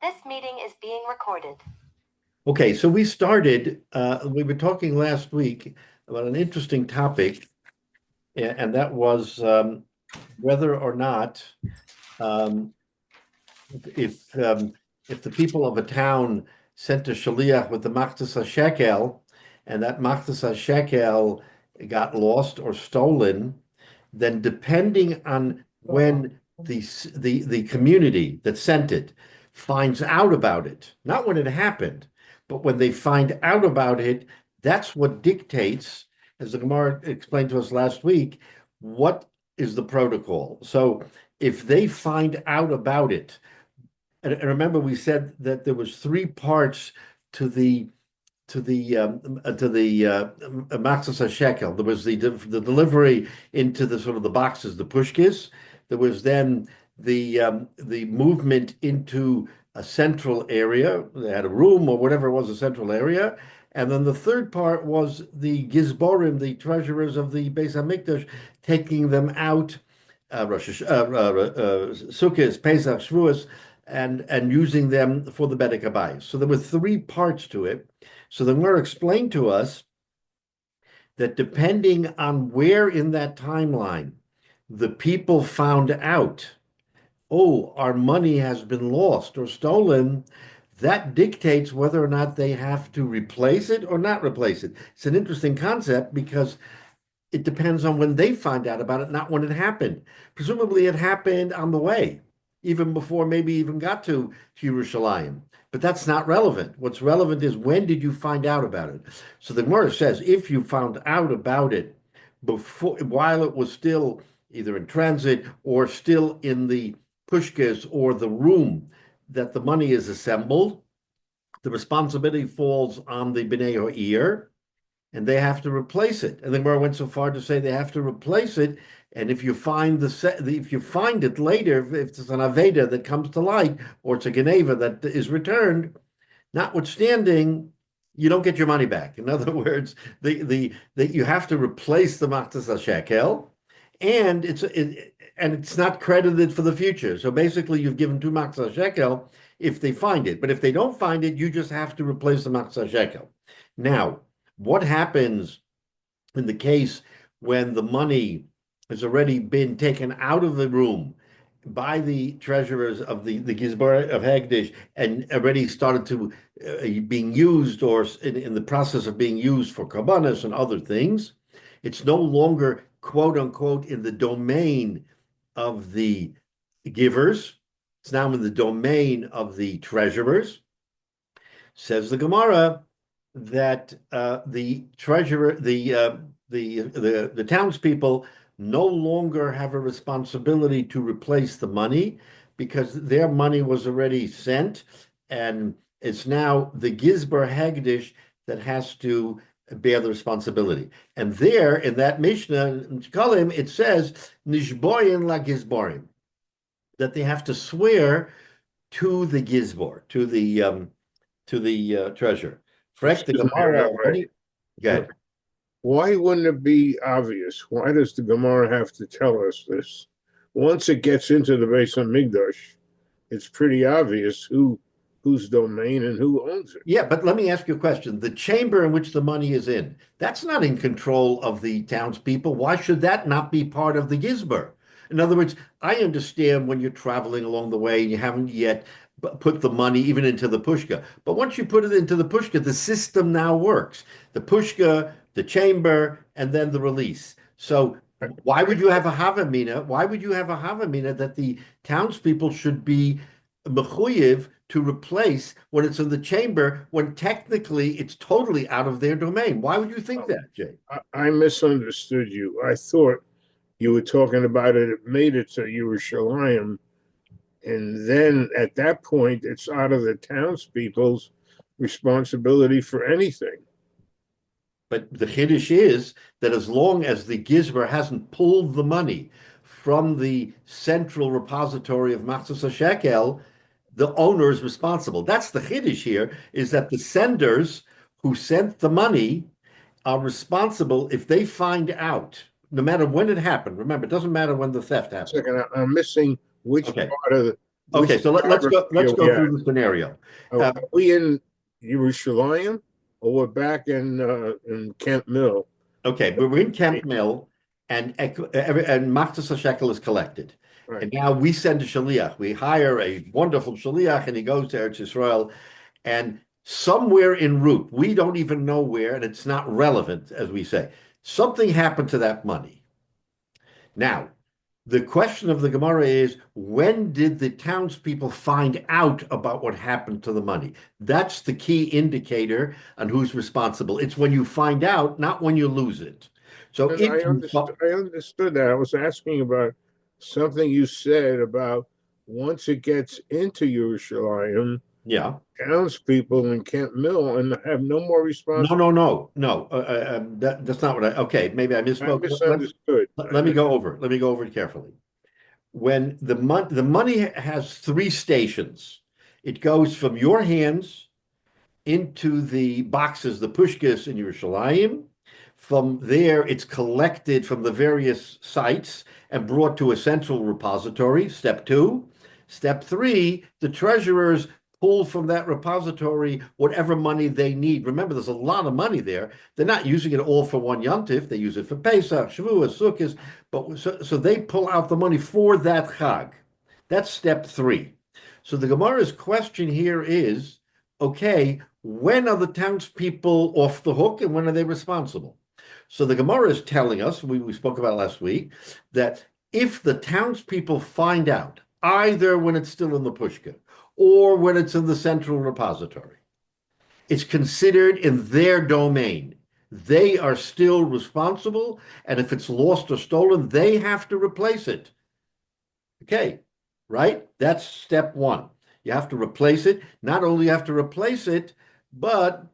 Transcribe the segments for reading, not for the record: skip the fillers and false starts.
This meeting is being recorded. Okay, so we were talking last week about an interesting topic, and that was whether or not um, if if the people of a town sent a shaliach with the machzas shekel, and that machzas shekel got lost or stolen, then depending on when the community that sent it finds out about it, not when it happened, but when they find out about it, that's what dictates, as the Gemara explained to us last week, what is the protocol. So if they find out about it, and remember we said that there was three parts to the Machzas shekel. There was the delivery into the sort of the boxes, the pushkis. There was then the movement into a central area. They had a room or whatever it was, a central area. And then the third part was the gizborim, the treasurers of the Beis Hamikdash, taking them out, Sukkot, Pesach, Shavuos, and using them for the Bedek Habayis. So there were three parts to it. So the Gemara explained to us that depending on where in that timeline the people found out, oh, our money has been lost or stolen, that dictates whether or not they have to replace it or not replace it. It's an interesting concept because it depends on when they find out about it, not when it happened. Presumably it happened on the way, even before maybe even got to Yerushalayim. But that's not relevant. What's relevant is when did you find out about it? So the Gemara says if you found out about it before, while it was still either in transit or still in the pushkas or the room that the money is assembled, the responsibility falls on the Bnei Ha'ir, and they have to replace it. And the Gemara went so far to say they have to replace it. And if you find if you find it later, if it's an Aveda that comes to light, or it's a Geneva that is returned, notwithstanding, you don't get your money back. In other words, you have to replace the Machzas shekel, and it's not credited for the future. So basically, you've given two Machzas shekel if they find it, but if they don't find it, you just have to replace the Machzas shekel. Now, what happens in the case when the money has already been taken out of the room by the treasurers of the Gizbar of Hagdish and already started to being used or in the process of being used for karbanos and other things? It's no longer, quote unquote, in the domain of the givers. It's now in the domain of the treasurers. Says the Gemara that the treasurer, the townspeople no longer have a responsibility to replace the money because their money was already sent, and it's now the Gizbar Hagdish that has to bear the responsibility. And there, in that Mishnah, in Shkalim, it says, Nishboyin la Gizborim, that they have to swear to the Gizbor, to the treasurer. Fresh the Gemara. Good. Why wouldn't it be obvious? Why does the Gemara have to tell us this? Once it gets into the Beis Hamikdash, it's pretty obvious whose domain and who owns it. Yeah, but let me ask you a question. The chamber in which the money is in, that's not in control of the townspeople. Why should that not be part of the Gizbar? In other words, I understand when you're traveling along the way and you haven't yet put the money even into the pushka. But once you put it into the pushka, the system now works. The pushka, the chamber, and then the release. So why would you have a havamina? Why would you have a havamina that the townspeople should be mechuyev to replace when it's in the chamber, when technically it's totally out of their domain? Why would you think that, Jay? I misunderstood you. I thought you were talking about it made it to Yerushalayim, and then at that point, it's out of the townspeople's responsibility for anything. But the chiddush is that as long as the gizbar hasn't pulled the money from the central repository of Machzas shekel, the owner is responsible. That's the chiddush here, is that the senders who sent the money are responsible if they find out, no matter when it happened. Remember, it doesn't matter when the theft happened. Second, I'm missing which part of Okay, Which so let's go geography are we at? through the scenario. Are we in Yerushalayim, or we're back in Kent Mill? Okay, but we're in Camp Mill, and Machzas shekel is collected. Right. And now we send a shaliach. We hire a wonderful shaliach, and he goes to Eretz Yisrael. And somewhere en route, we don't even know where, and it's not relevant, as we say. Something happened to that money. Now, the question of the Gemara is, when did the townspeople find out about what happened to the money? That's the key indicator on who's responsible. It's when you find out, not when you lose it. So And if I understood that. I was asking about something you said about once it gets into Yerushalayim, yeah, townspeople in Kent Mill and have no more responsibility. no. That's not what I. Okay, maybe I I misspoke. misunderstood. Let me go over. Let me go over it carefully. When the money has three stations, it goes from your hands into the boxes, the pushkas in Yerushalayim. From there, it's collected from the various sites and brought to a central repository, step two. Step three, the treasurers pull from that repository whatever money they need. Remember, there's a lot of money there. They're not using it all for one yontif. They use it for Pesach, Shavuos, Sukkot. But so they pull out the money for that chag. That's step three. So the Gemara's question here is, okay, when are the townspeople off the hook and when are they responsible? So the Gemara is telling us, we spoke about last week, that if the townspeople find out, either when it's still in the pushka or when it's in the central repository, it's considered in their domain. They are still responsible, and if it's lost or stolen, they have to replace it. Okay, right? That's step one. You have to replace it. Not only you have to replace it, but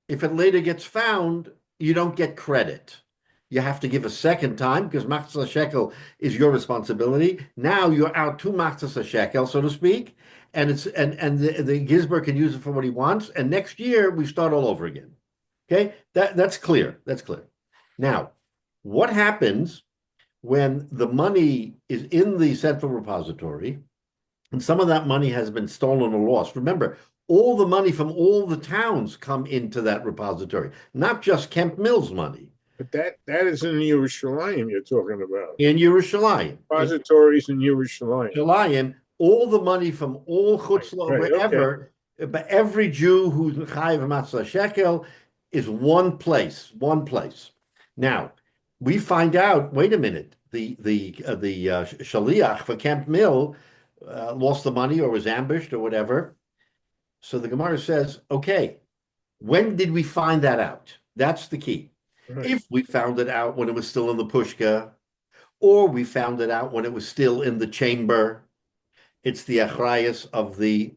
if it later gets found, you don't get credit. You have to give a second time because Machzas shekel is your responsibility. Now you're out to Machzas shekel, so to speak, and the Gizber can use it for what he wants. And next year we start all over again. Okay, that's clear. That's clear. Now, what happens when the money is in the central repository and some of that money has been stolen or lost? Remember, all the money from all the towns come into that repository, not just Kemp Mill's money. But that is in Yerushalayim you're talking about. In Yerushalayim. Repositories in Yerushalayim. Yerushalayim, all the money from all chutzlah, wherever, but every Jew who's chayiv matzah shekel is one place. Now, we find out, wait a minute, the shaliach for Camp Mill lost the money or was ambushed or whatever. So the Gemara says, okay, when did we find that out? That's the key. Right. If we found it out when it was still in the pushka, or we found it out when it was still in the chamber, it's the achrayus of the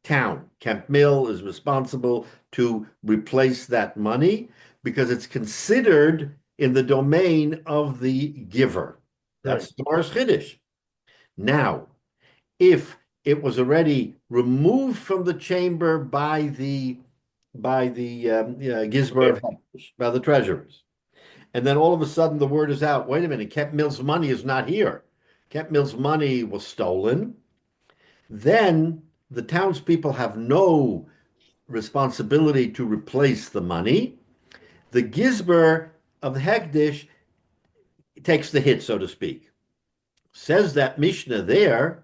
town. Camp Mill is responsible to replace that money because it's considered in the domain of the giver. That's the Gemara's Chiddush. Now, if it was already removed from the chamber by the Gizber of Hekdesh, by the treasurers, and then all of a sudden the word is out, wait a minute, Kemp Mill's money is not here. Kemp Mill's money was stolen. Then the townspeople have no responsibility to replace the money. The Gizber of Hekdesh takes the hit, so to speak. Says that Mishnah there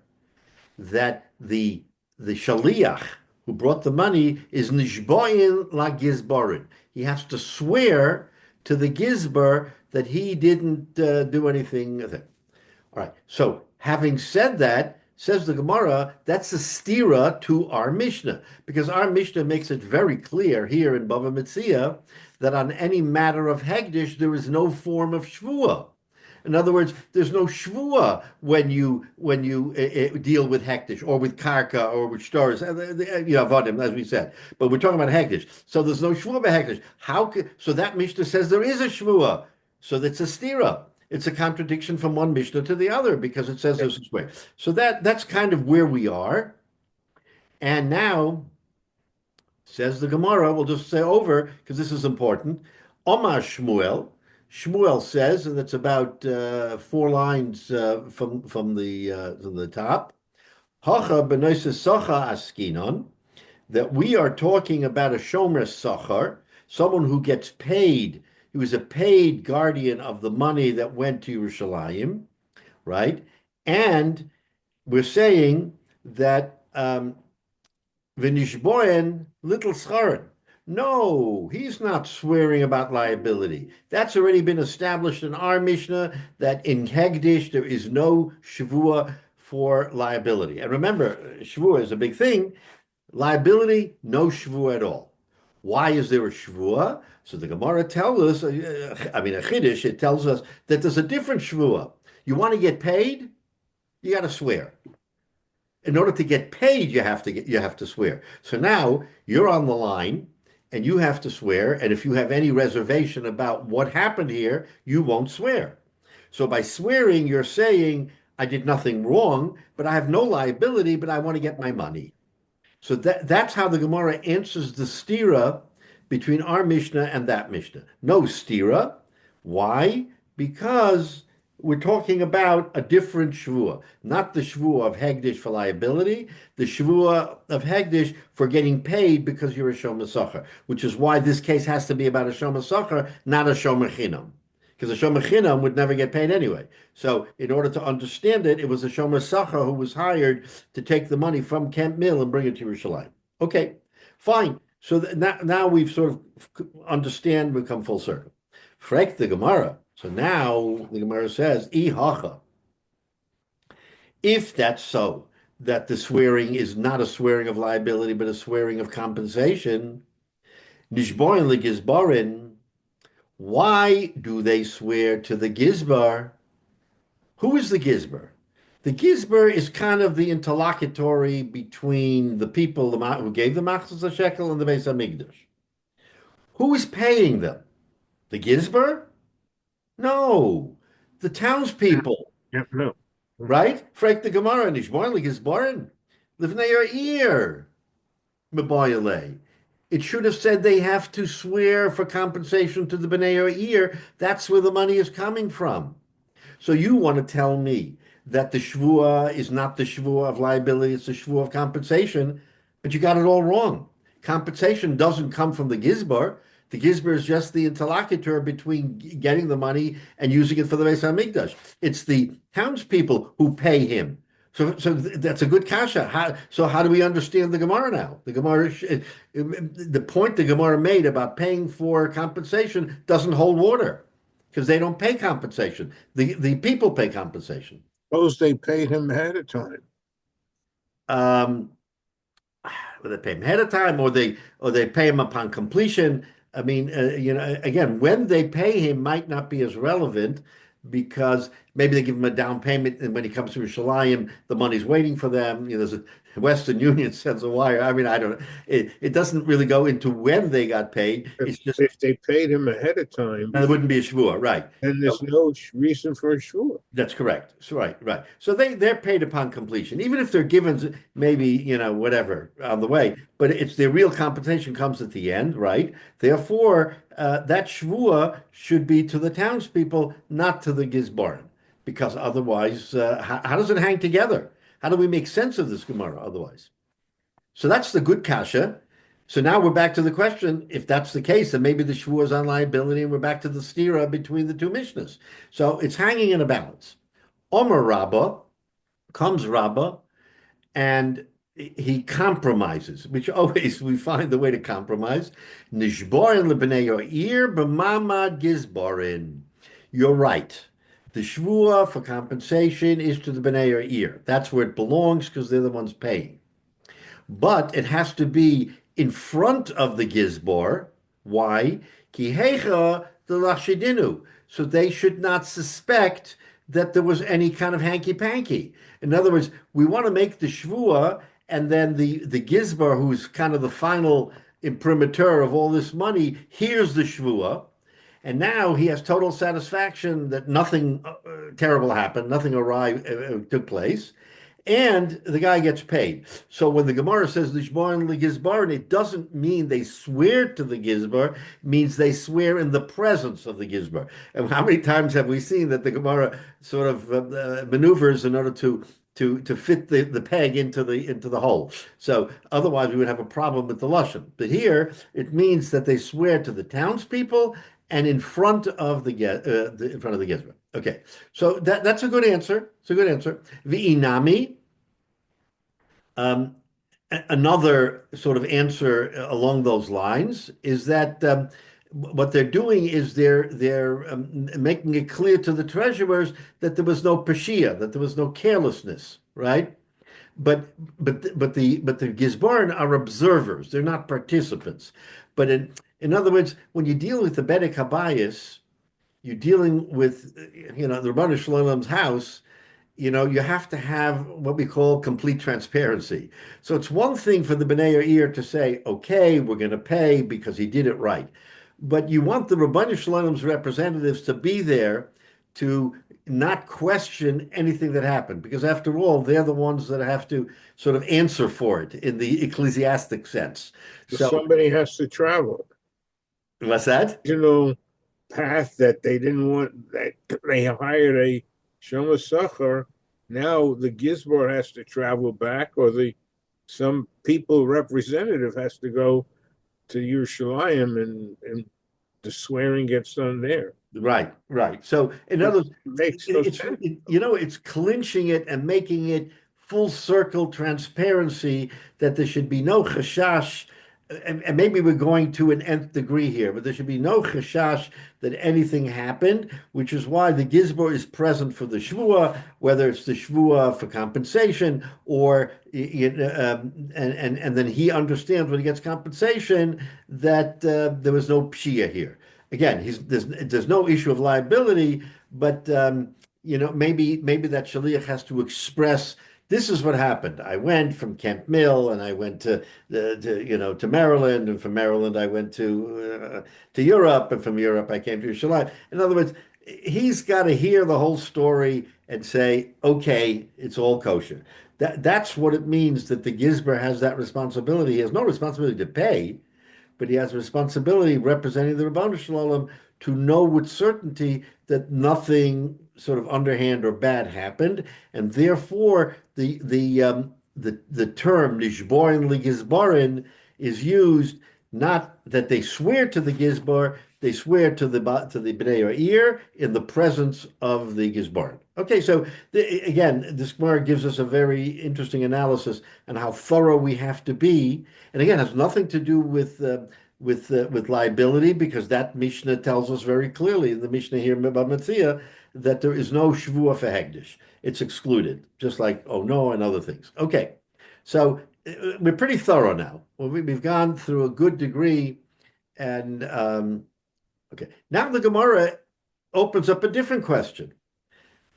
that the shaliach who brought the money is nishboyin la gizbarin. He has to swear to the gizbar that he didn't do anything. All right. So having said that, says the Gemara, that's a stira to our Mishnah, because our Mishnah makes it very clear here in Bava Metzia that on any matter of Hegdish, there is no form of shvuah. In other words, there's no shvuah when you deal with hektish or with karka or with stars, avodim, as we said. But we're talking about hektish, so there's no shvuah by hektish. So that Mishnah says there is a shvuah, so that's a stira. It's a contradiction from one Mishnah to the other because it says this way. So that's kind of where we are. And now, says the Gemara, we'll just say over because this is important. Omar Shmuel. Shmuel says, and it's about 4 lines from the top. Hacha b'noises sacha askinon, that we are talking about a shomer sachar, someone who gets paid. He was a paid guardian of the money that went to Yerushalayim, right? And we're saying that v'nishboen little scharin. No, he's not swearing about liability. That's already been established in our Mishnah that in Hegdish there is no shavua for liability. And remember, shavua is a big thing. Liability, no shvua at all. Why is there a shvua? So the Gemara tells us, a Chiddush, it tells us that there's a different shvua. You want to get paid, you got to swear. In order to get paid, you have to swear. So now you're on the line, and you have to swear. And if you have any reservation about what happened here, you won't swear. So by swearing, you're saying, I did nothing wrong, but I have no liability, but I want to get my money. So that's how the Gemara answers the stira between our Mishnah and that Mishnah. No stira. Why? Because we're talking about a different shvua, not the shvua of Hegdish for liability, the shvua of Hegdish for getting paid because you're a shomer sachar, which is why this case has to be about a shomer sachar, not a shomer chinam. Because a shomer chinam would never get paid anyway. So in order to understand it, it was a shomer sachar who was hired to take the money from Camp Mill and bring it to Yerushalayim. Okay, fine. So now we've sort of understand, we come full circle. Frek the Gemara. So now the Gemara says, hacha. If that's so, that the swearing is not a swearing of liability, but a swearing of compensation, nishborin legizbarin. Why do they swear to the Gizbar? Who is the Gizbar? The Gizbar is kind of the interlocutory between the people who gave the Machzos HaShekel and the Beis HaMikdash. Who is paying them? The Gizbar? No, the townspeople. Yep, no. Right? Frek the Gemara, Nishborin Gizbarin, Livnei Yair, Mebayalei. It should have said they have to swear for compensation to the Bnei Yair. That's where the money is coming from. So you want to tell me that the shvua is not the shvua of liability, it's the shvua of compensation, but you got it all wrong. Compensation doesn't come from the Gizbar. The Gizbar is just the interlocutor between getting the money and using it for the Beis HaMikdash. It's the townspeople who pay him. So that's a good kasha. How do we understand the Gemara now? The Gemara, the point the Gemara made about paying for compensation doesn't hold water because they don't pay compensation. The people pay compensation. Suppose they paid him ahead of time. They pay him ahead of time, or they pay him upon completion. I mean, again, when they pay him might not be as relevant because maybe they give him a down payment, and when he comes to Yerushalayim, the money's waiting for them. There's a Western Union sends a wire. I mean, I don't know. It doesn't really go into when they got paid. It's just if they paid him ahead of time, there wouldn't be a shvua, right? And there's no reason for a shvua. That's correct. That's right. So they're paid upon completion, even if they're given maybe whatever on the way. But it's their real compensation comes at the end, right? Therefore, that shvua should be to the townspeople, not to the gizbarim, because otherwise, how does it hang together? How do we make sense of this Gemara otherwise? So that's the good kasha. So now we're back to the question, if that's the case, then maybe the shvua is on liability, and we're back to the stira between the two Mishnahs. So it's hanging in a balance. Omer Rabbah, comes Rabbah, and he compromises, which always we find the way to compromise. Nishborin lebnei Yair b'mamad gizbarin. You're right. The shvua for compensation is to the Bnei Yair. That's where it belongs because they're the ones paying. But it has to be in front of the Gizbar. Why? Ki heicha the lachshidinu. So they should not suspect that there was any kind of hanky-panky. In other words, we want to make the shvua, and then the Gizbar, who's kind of the final imprimatur of all this money, hears the shvua. And now he has total satisfaction that nothing terrible happened, nothing awry took place, and the guy gets paid. So when the Gemara says Lishborin Gizbarin, it doesn't mean they swear to the Gizbar, it means they swear in the presence of the Gizbar. And how many times have we seen that the Gemara sort of maneuvers in order to to fit the peg into the hole. So otherwise we would have a problem with the lashon. But here it means that they swear to the townspeople and in front of in front of the Gizra. Okay, so that's a good answer. It's a good answer. V'inami. Another sort of answer along those lines is that what they're doing is they're making it clear to the treasurers that there was no pashia, that there was no carelessness, right? But the Gizbarim are observers; they're not participants. But in other words, when you deal with the Bedek Habayis, you're dealing with the Ribbono Shel Olam's house. You have to have what we call complete transparency. So it's one thing for the B'nai Yair to say, okay, we're going to pay because he did it right. But you want the Ribbono Shel Olam's representatives to be there to not question anything that happened, because after all, they're the ones that have to sort of answer for it in the ecclesiastic sense. So somebody has to travel. What's that? Path that they didn't want, that they hired a Shomer Sachar. Now the Gizbar has to travel back, or some people representative has to go to Yerushalayim, and the swearing gets done there. Right. So in other words, makes no sense. It's clinching it and making it full circle transparency that there should be no chashash. And maybe we're going to an nth degree here, but there should be no chashash that anything happened, which is why the Gizbar is present for the shvua, whether it's the shvua for compensation or and then he understands when he gets compensation that there was no pshia here. Again, there's no issue of liability, but maybe that shaliach has to express. This is what happened. I went from Camp Mill, and I went to Maryland, and from Maryland I went to Europe, and from Europe I came to Yerushalayim. In other words, he's got to hear the whole story and say, okay, it's all kosher. That's what it means that the Gizbar has that responsibility. He has no responsibility to pay, but he has a responsibility representing the Ribbono Shel Olam to know with certainty that nothing sort of underhand or bad happened, and therefore the term nishborin ligizbarin is used, not that they swear to the Gizbar, they swear to the B'nai Yair in the presence of the Gizbarim. Okay, so again, this Gemara gives us a very interesting analysis on how thorough we have to be, and again, has nothing to do with liability, because that Mishnah tells us very clearly in the Mishnah here in Bava Metzia that there is no shvua for hegdish. It's excluded, just like no and other things. Okay, so we're pretty thorough now. Well, we've gone through a good degree, and okay, now the Gemara opens up a different question.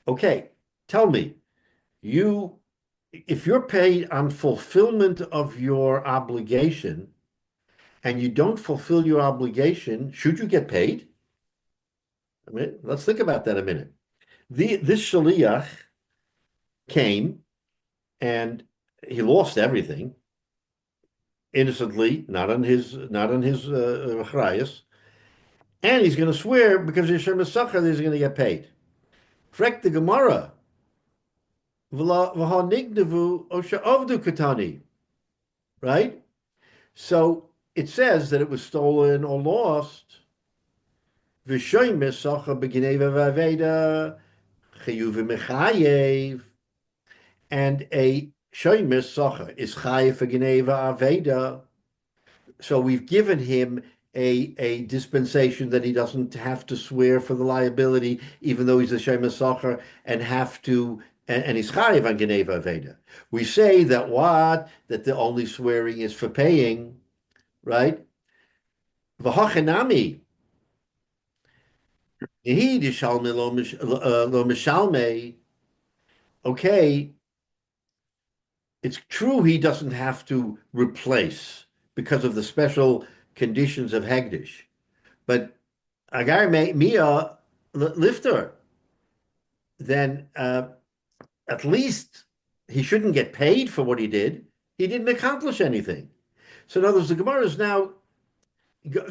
Okay, tell me, if you're paid on fulfillment of your obligation, and you don't fulfill your obligation, should you get paid? I mean, let's think about that a minute. This shaliach came and he lost everything innocently, not on his achrayus, and he's going to swear because he's Shomer Sachar that he's going to get paid. Frek the Gemara, v'ha nignevu o she'avdu katani, right? So it says that it was stolen or lost. V'shomer Sachar b'geneva v'aveda chayuv v'mechayev, and a shomer Sachar is chayev for geneva aveda. So we've given him a dispensation that he doesn't have to swear for the liability, even though he's a shomer Sachar, and he's chayev on geneva aveda. We say that the only swearing is for paying, right? V'hachenami. Okay, it's true he doesn't have to replace because of the special conditions of Hegdish, but Agar Mia Lifter, then at least he shouldn't get paid for what he did. He didn't accomplish anything. So in other words, the Gemara is now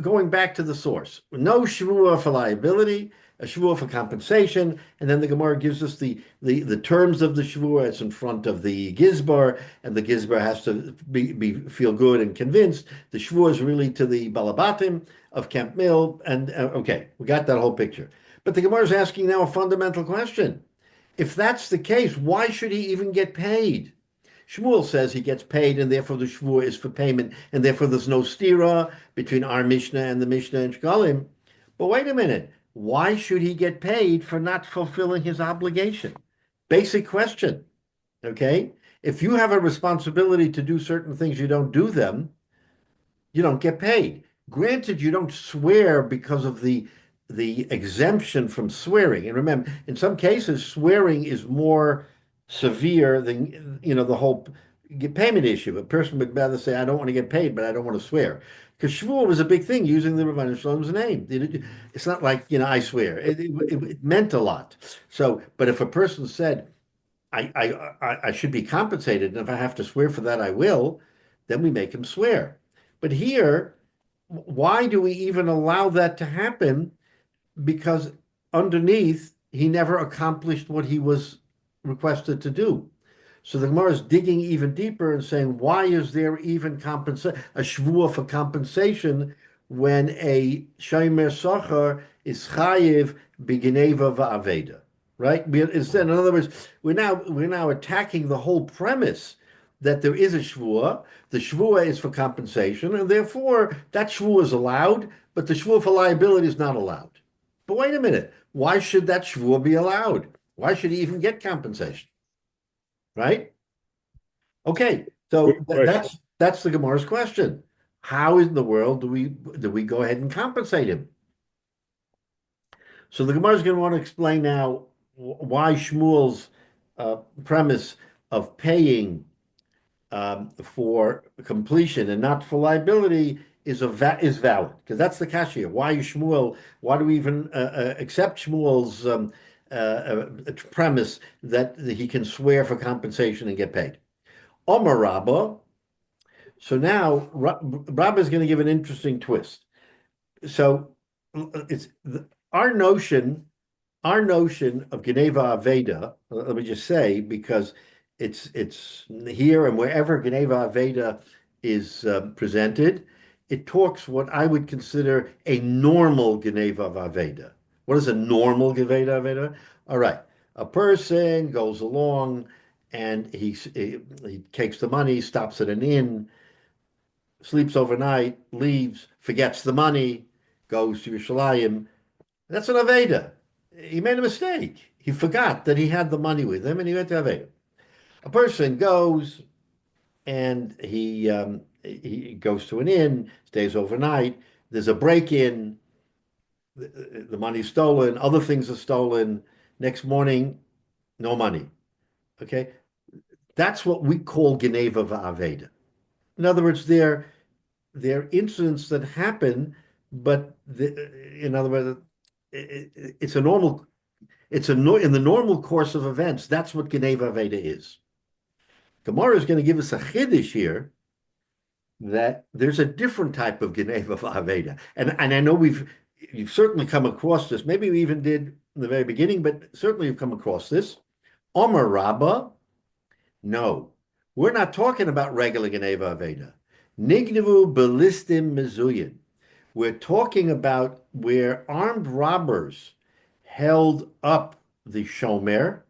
going back to the source. No shvua for liability, a shvua for compensation, and then the Gemara gives us the terms of the shvua. It's in front of the gizbar, and the gizbar has to feel good and convinced. The shvua is really to the balabatim of Camp Mill, and okay, we got that whole picture. But the Gemara is asking now a fundamental question. If that's the case, why should he even get paid? Shmuel says he gets paid, and therefore the shvua is for payment, and therefore there's no stira between our Mishnah and the Mishnah in Shkalim. But wait a minute. Why should he get paid for not fulfilling his obligation? Basic question. Okay? If you have a responsibility to do certain things, you don't do them, you don't get paid. Granted, you don't swear because of the exemption from swearing. And remember, in some cases, swearing is more severe than, the whole payment issue. A person would rather say, I don't want to get paid, but I don't want to swear. Because shvua was a big thing, using the Rebbeinu Shalom's name. It's not like, I swear. It meant a lot. So, but if a person said, I should be compensated, and if I have to swear for that, I will, then we make him swear. But here, why do we even allow that to happen? Because underneath, he never accomplished what he was requested to do. So the Gemara is digging even deeper and saying, why is there even a shvua for compensation when a shomer socher is chayiv b'geneva va'aveda, right? In other words, we're now attacking the whole premise that there is a shvua. The shvua is for compensation, and therefore that shvua is allowed, but the shvua for liability is not allowed. But wait a minute, why should that shvua be allowed? Why should he even get compensation? Right? Okay, so that's the Gemara's question. How in the world do we go ahead and compensate him? So the Gemara is going to want to explain now why Shmuel's premise of paying for completion and not for liability is valid, because that's the kasha. Why do we even accept Shmuel's premise that he can swear for compensation and get paid? Omar Rabba. So now Rabba is going to give an interesting twist. So it's our notion of Geneva Aveda. Let me just say, because it's here and wherever Geneva Aveda is presented, it talks what I would consider a normal Geneva Aveda. What is a normal Geneva Aveda? All right, a person goes along and he takes the money, stops at an inn, sleeps overnight, leaves, forgets the money, goes to Yerushalayim. That's an Aveda. He made a mistake. He forgot that he had the money with him, and he went to Aveda. A person goes and he goes to an inn, stays overnight. There's a break-in. The money's stolen. Other things are stolen. Next morning, no money. Okay, that's what we call Geneva va'aveda. In other words, they're incidents that happen, but in other words, in the normal course of events. That's what Geneva va'aveda is. Gemara is going to give us a chiddush here that there's a different type of Geneva va'aveda, and I know you've certainly come across this. Maybe we even did in the very beginning, but certainly you've come across this. Omer Rabba. No, we're not talking about regular Geneva Aveda. Nignevu belistim mezuyin. We're talking about where armed robbers held up the shomer,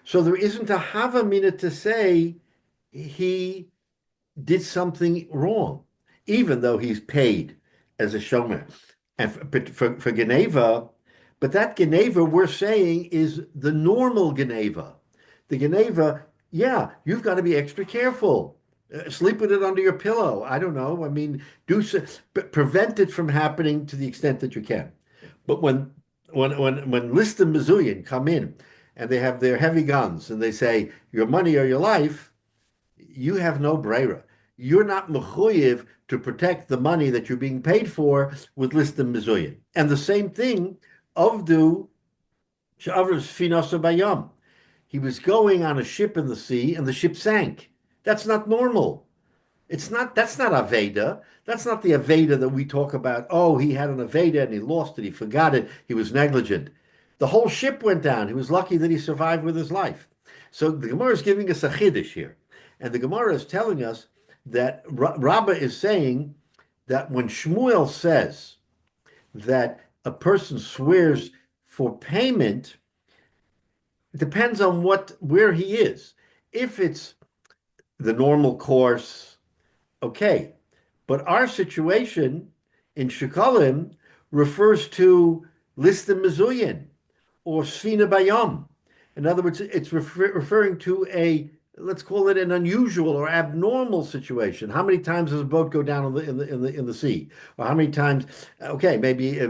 so there isn't a havamina to say he did something wrong, even though he's paid as a shomer. And for Geneva, but that Geneva we're saying is the normal Geneva. The Geneva, yeah, you've got to be extra careful. Sleep with it under your pillow. I don't know. I mean, prevent it from happening to the extent that you can. But when Listim Mizuyin come in and they have their heavy guns and they say your money or your life, you have no brera. You're not mechuyev to protect the money that you're being paid for with Listim Mizuyin. And the same thing Avdu Shavras Finasa Bayam. He was going on a ship in the sea and the ship sank. That's not normal. That's not Aveda. That's not the Aveda that we talk about. Oh, he had an Aveda and he lost it. He forgot it. He was negligent. The whole ship went down. He was lucky that he survived with his life. So the Gemara is giving us a chiddush here. And the Gemara is telling us that Rabbah is saying that when Shmuel says that a person swears for payment, it depends on where he is. If it's the normal course, okay. But our situation in Shekalim refers to Listim Mezuyin or Sfina Bayam. In other words, it's referring to let's call it an unusual or abnormal situation. How many times does a boat go down in the sea? Or how many times, okay, maybe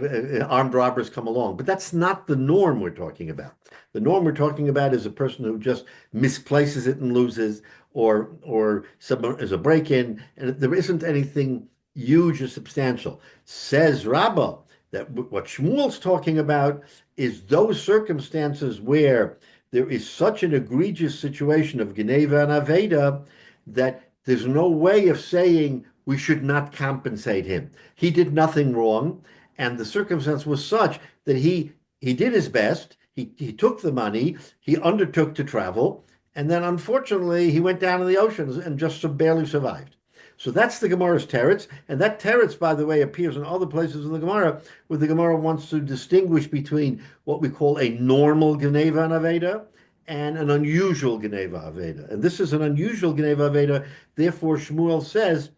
armed robbers come along, but that's not the norm we're talking about. The norm we're talking about is a person who just misplaces it and loses, or someone is a break-in, and there isn't anything huge or substantial. Says Rabbah that what Shmuel's talking about is those circumstances where there is such an egregious situation of Geneva and Aveda that there's no way of saying we should not compensate him. He did nothing wrong, and the circumstance was such that he did his best. He took the money, he undertook to travel, and then unfortunately he went down in the ocean and just barely survived. So that's the Gemara's teretz, and that teretz, by the way, appears in other places in the Gemara, where the Gemara wants to distinguish between what we call a normal Geneva and Aveda and an unusual Geneva Aveda. And this is an unusual Geneva Aveda, therefore Shmuel says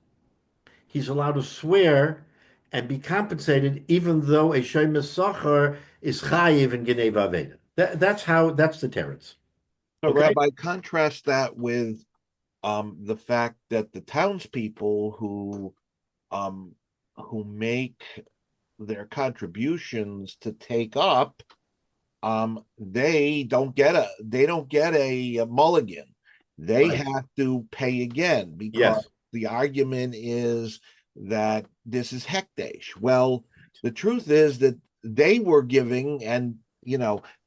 he's allowed to swear and be compensated even though a Shemes Sachar is chayiv in Geneva Aveda. That's the teretz. So, Okay. Rabbi, contrast that with the fact that the townspeople who make their contributions to take up, they don't get a mulligan. They Right. have to pay again because Yes. the argument is that this is hekdesh. Well, the truth is that they were giving, and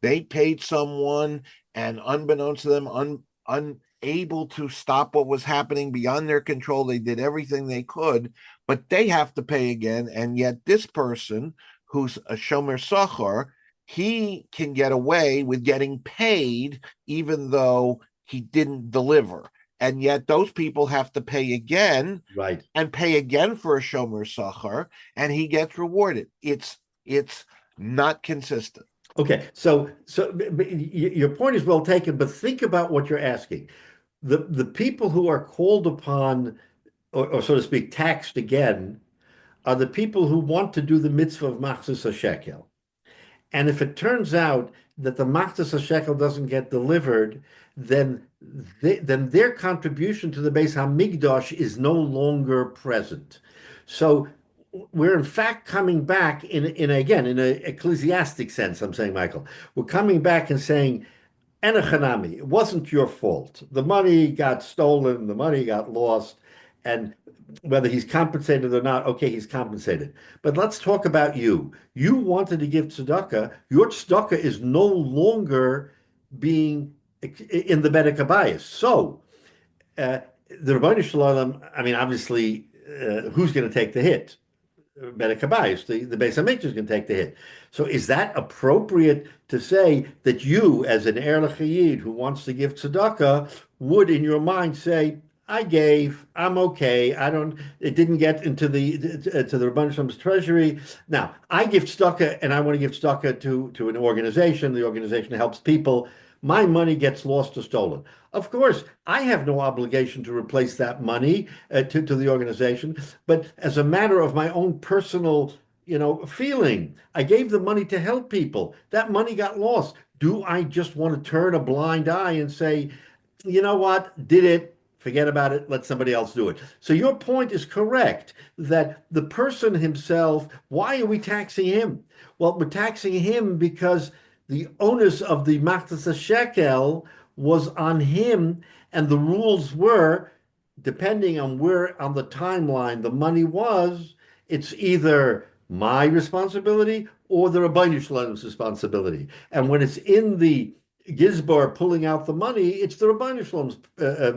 they paid someone, and unbeknownst to them, unable to stop what was happening beyond their control. They did everything they could, but they have to pay again. And yet this person who's a Shomer Sachar, he can get away with getting paid even though he didn't deliver. And yet those people have to pay again, Right. and pay again for a Shomer Sachar, and he gets rewarded. It's not consistent. Okay, so your point is well taken, but think about what you're asking. The people who are called upon, or so to speak, taxed again, are the people who want to do the mitzvah of Machzis HaShekel. And if it turns out that the Machzis HaShekel doesn't get delivered, then their contribution to the Beis HaMikdash is no longer present. So we're in fact coming back in an ecclesiastic sense, I'm saying, Michael. We're coming back and saying, Enochanami, it wasn't your fault. The money got stolen, the money got lost, and whether he's compensated or not, okay, he's compensated. But let's talk about you. You wanted to give tzedakah. Your tzedakah is no longer being in the Bedek HaBayis. So the Rebbeinu Shalom, I mean, obviously, who's going to take the hit? Bedek HaBayis, the Beis HaMikdash is going to take the hit. So is that appropriate to say that you, as an Er L'Chayid who wants to give tzedakah, would in your mind say, I gave, I'm okay, it didn't get into the Rebbeinu Shalom's treasury. Now, I give tzedakah and I want to give tzedakah to an organization. The organization helps people. My money gets lost or stolen. Of course, I have no obligation to replace that money to the organization, but as a matter of my own personal, feeling, I gave the money to help people. That money got lost. Do I just want to turn a blind eye and say, you know what, did it, forget about it, let somebody else do it? So your point is correct, that the person himself, why are we taxing him? Well, we're taxing him because the onus of the Machzis HaShekel was on him, and the rules were, depending on where on the timeline the money was, it's either my responsibility or the Rebbeinu Shalom's responsibility. And when it's in the Gizbar pulling out the money, it's the Rebbeinu Shalom's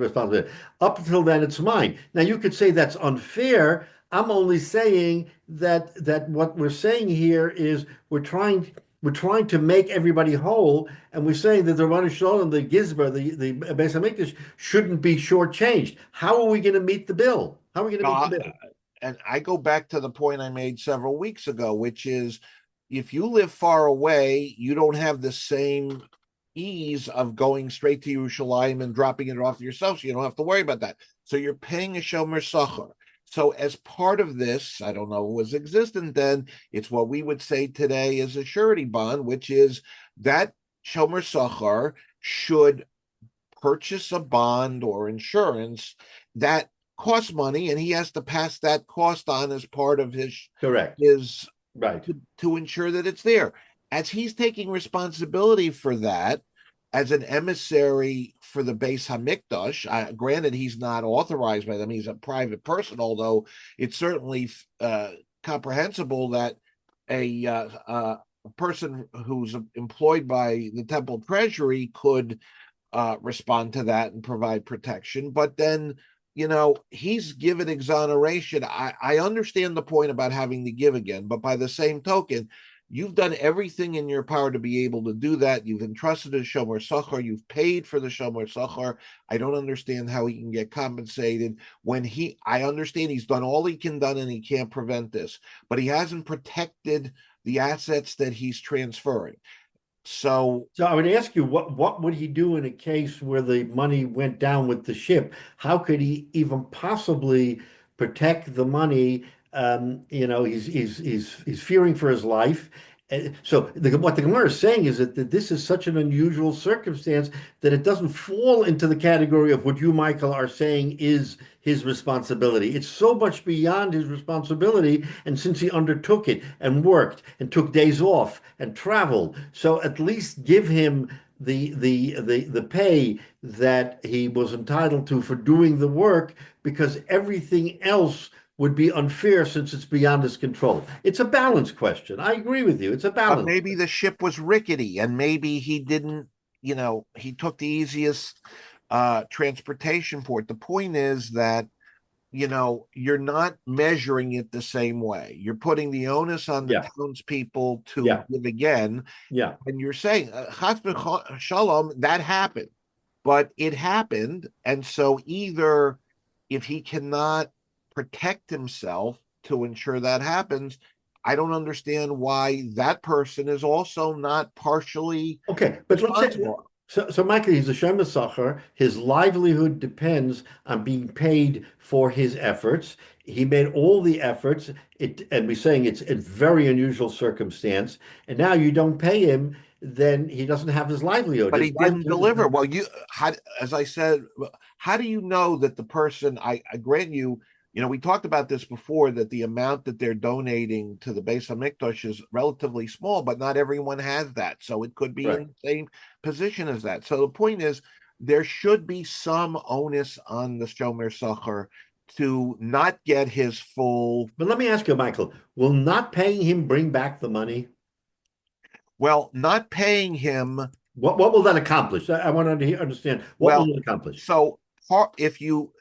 responsibility. Up until then, it's mine. Now, you could say that's unfair. I'm only saying that what we're saying here is we're trying we're trying to make everybody whole, and we're saying that the Rosh Hashanah, the Gizbar, the Beis Hamikdash shouldn't be shortchanged. How are we going to meet the bill? How are we going to meet the bill? And I go back to the point I made several weeks ago, which is if you live far away, you don't have the same ease of going straight to Yerushalayim and dropping it off yourself, so you don't have to worry about that. So you're paying a shomer sachar. So as part of this, I don't know what was existent then, it's what we would say today is a surety bond, which is that shomer sachar should purchase a bond or insurance that costs money, and he has to pass that cost on as part of his Correct. his Right. to ensure that it's there. As he's taking responsibility for that as an emissary for the Beis Hamikdash, granted he's not authorized by them; he's a private person. Although it's certainly comprehensible that a person who's employed by the temple treasury could respond to that and provide protection. But then, he's given exoneration. I understand the point about having to give again, but by the same token, you've done everything in your power to be able to do that. You've entrusted a shomer sachar. You've paid for the shomer sachar. I don't understand how he can get compensated when I understand he's done all he can do and he can't prevent this, but he hasn't protected the assets that he's transferring. So I would ask you, what would he do in a case where the money went down with the ship? How could he even possibly protect the money? He's fearing for his life. So what the Gemara is saying is that this is such an unusual circumstance that it doesn't fall into the category of what you, Michael, are saying is his responsibility. It's so much beyond his responsibility, and since he undertook it and worked and took days off and traveled, so at least give him the pay that he was entitled to for doing the work, because everything else would be unfair since it's beyond his control. It's a balance question. I agree with you. It's a balance. But maybe the ship was rickety and maybe he didn't, he took the easiest transportation port. The point is that, you're not measuring it the same way. You're putting the onus on the townspeople to give again. Yeah. And you're saying, Chas Shalom, that happened, but it happened. And so either if he cannot protect himself to ensure that happens, I don't understand why that person is also not partially okay. But let's say, so Michael, he's a shomer sachar. His livelihood depends on being paid for his efforts. He made all the efforts. And we're saying it's a very unusual circumstance. And now you don't pay him, then he doesn't have his livelihood. But his he didn't deliver. Well, as I said, how do you know that the person? I grant you. We talked about this before, that the amount that they're donating to the Beis Hamikdash is relatively small, but not everyone has that. So it could be in the same position as that. So the point is, there should be some onus on the shomer sachar to not get his full. But let me ask you, Michael, will not paying him bring back the money? Well, not paying him. What will that accomplish? I want to understand. What will it accomplish? So if you,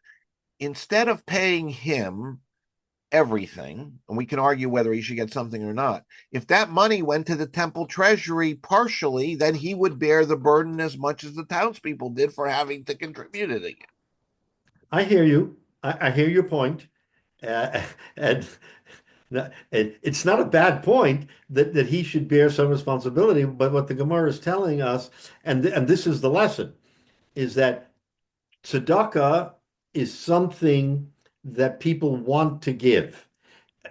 instead of paying him everything, and we can argue whether he should get something or not, if that money went to the temple treasury partially, then he would bear the burden as much as the townspeople did for having to contribute it again. I hear you. I hear your point. And it's not a bad point that he should bear some responsibility, but what the Gemara is telling us, and this is the lesson, is that tzedakah is something that people want to give.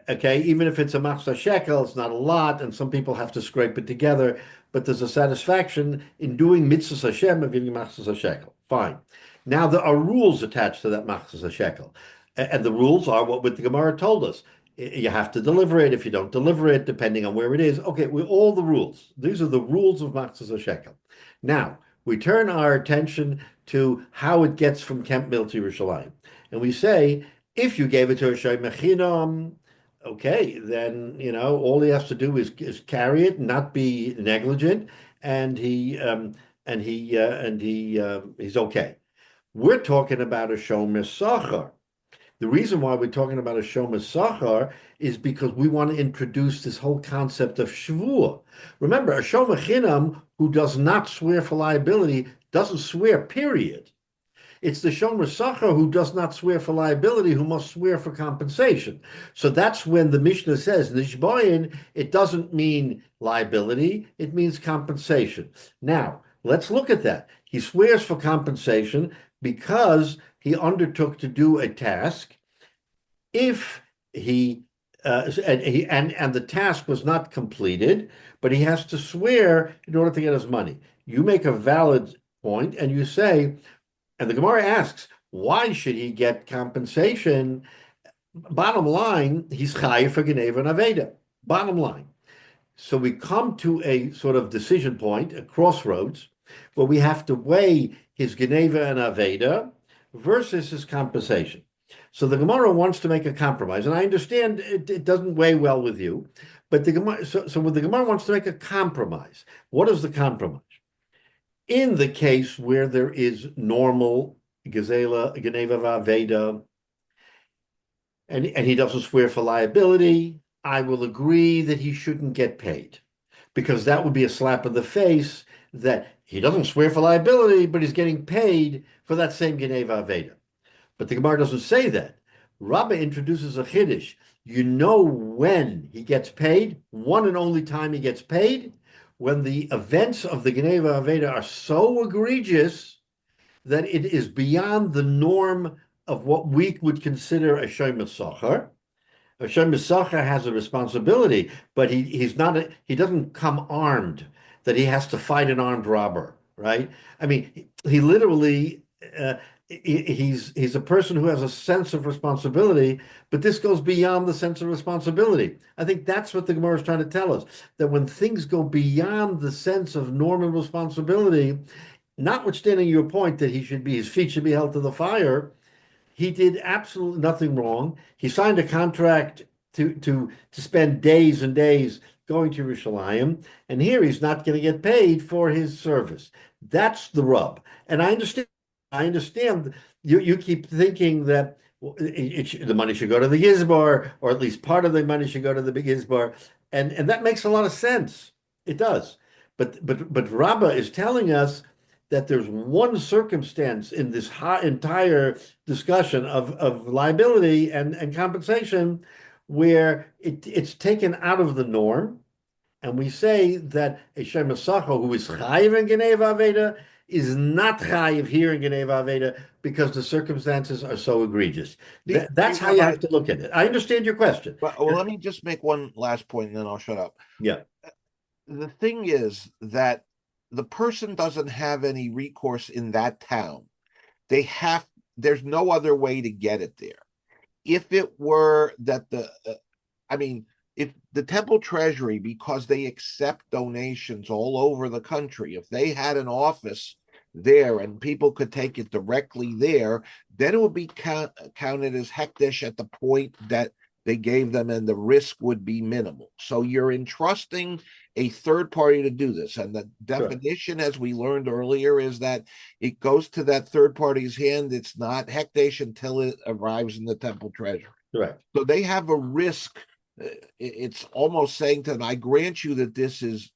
Okay, even if it's a machzor shekel, it's not a lot, and some people have to scrape it together, but there's a satisfaction in doing mitzvahs Hashem and giving machzor shekel. Fine. Now there are rules attached to that machzor shekel, and the rules are what the Gemara told us. You have to deliver it. If you don't deliver it, depending on where it is, okay, all the rules. These are the rules of machzor shekel. Now we turn our attention to how it gets from Camp Mill to Yerushalayim. And we say, if you gave it to a shomer chinam, okay, then, all he has to do is carry it, not be negligent, and he's okay. We're talking about a shomer sachar. The reason why we're talking about a Shomer Sachar is because we want to introduce this whole concept of Shavua. Remember, a Shomer Chinam who does not swear for liability doesn't swear, period. It's the Shomer Sachar who does not swear for liability who must swear for compensation. So that's when the Mishnah says, Nishboyin, it doesn't mean liability, it means compensation. Now, let's look at that. He swears for compensation because he undertook to do a task. If he and the task was not completed, but he has to swear in order to get his money. You make a valid point, and you say, and the Gemara asks, why should he get compensation? Bottom line, he's chayiv for Geneva and Aveda. Bottom line. So we come to a sort of decision point, a crossroads, where we have to weigh his Geneva and Aveda versus his compensation. So the Gemara wants to make a compromise, and I understand it doesn't weigh well with you, but the Gemara, so the Gemara wants to make a compromise. What is the compromise? In the case where there is normal Geneva Aveda, and he doesn't swear for liability, I will agree that he shouldn't get paid, because that would be a slap in the face that he doesn't swear for liability, but he's getting paid for that same Geneva Aveda. But the Gemara doesn't say that. Rabbi introduces a chiddush. You know when he gets paid, one and only time he gets paid, when the events of the Geneva Aveda are so egregious that it is beyond the norm of what we would consider a Shomer Sachar. A Shomer Sachar has a responsibility, but he doesn't come armed, that he has to fight an armed robber, right? I mean, he literally he's a person who has a sense of responsibility, but this goes beyond the sense of responsibility. I think that's what the Gemara is trying to tell us, that when things go beyond the sense of normal responsibility, notwithstanding your point that his feet should be held to the fire, he did absolutely nothing wrong. He signed a contract to spend days and days going to Yerushalayim, and here he's not going to get paid for his service. That's the rub. And I understand you keep thinking that the money should go to the Gizbar, or at least part of the money should go to the Gizbar, and that makes a lot of sense. It does. But Rabbah is telling us that there's one circumstance in this entire discussion of liability and compensation where it's taken out of the norm, and we say that a Shomer Sachar who is chayiv in Geneva Aveda is not chayiv here in Geneva Aveda because the circumstances are so egregious. That's how you have to look at it. I understand your question. Well, let me just make one last point, and then I'll shut up. Yeah. The thing is that the person doesn't have any recourse in that town. There's no other way to get it there. If it were that if the temple treasury, because they accept donations all over the country, if they had an office there and people could take it directly there, then it would be counted as hekdesh at the point that they gave them, and the risk would be minimal. So you're entrusting a third party to do this. And the definition, as we learned earlier, is that it goes to that third party's hand. It's not hekdesh until it arrives in the temple treasury. Right. So they have a risk. It's almost saying to them, I grant you that this is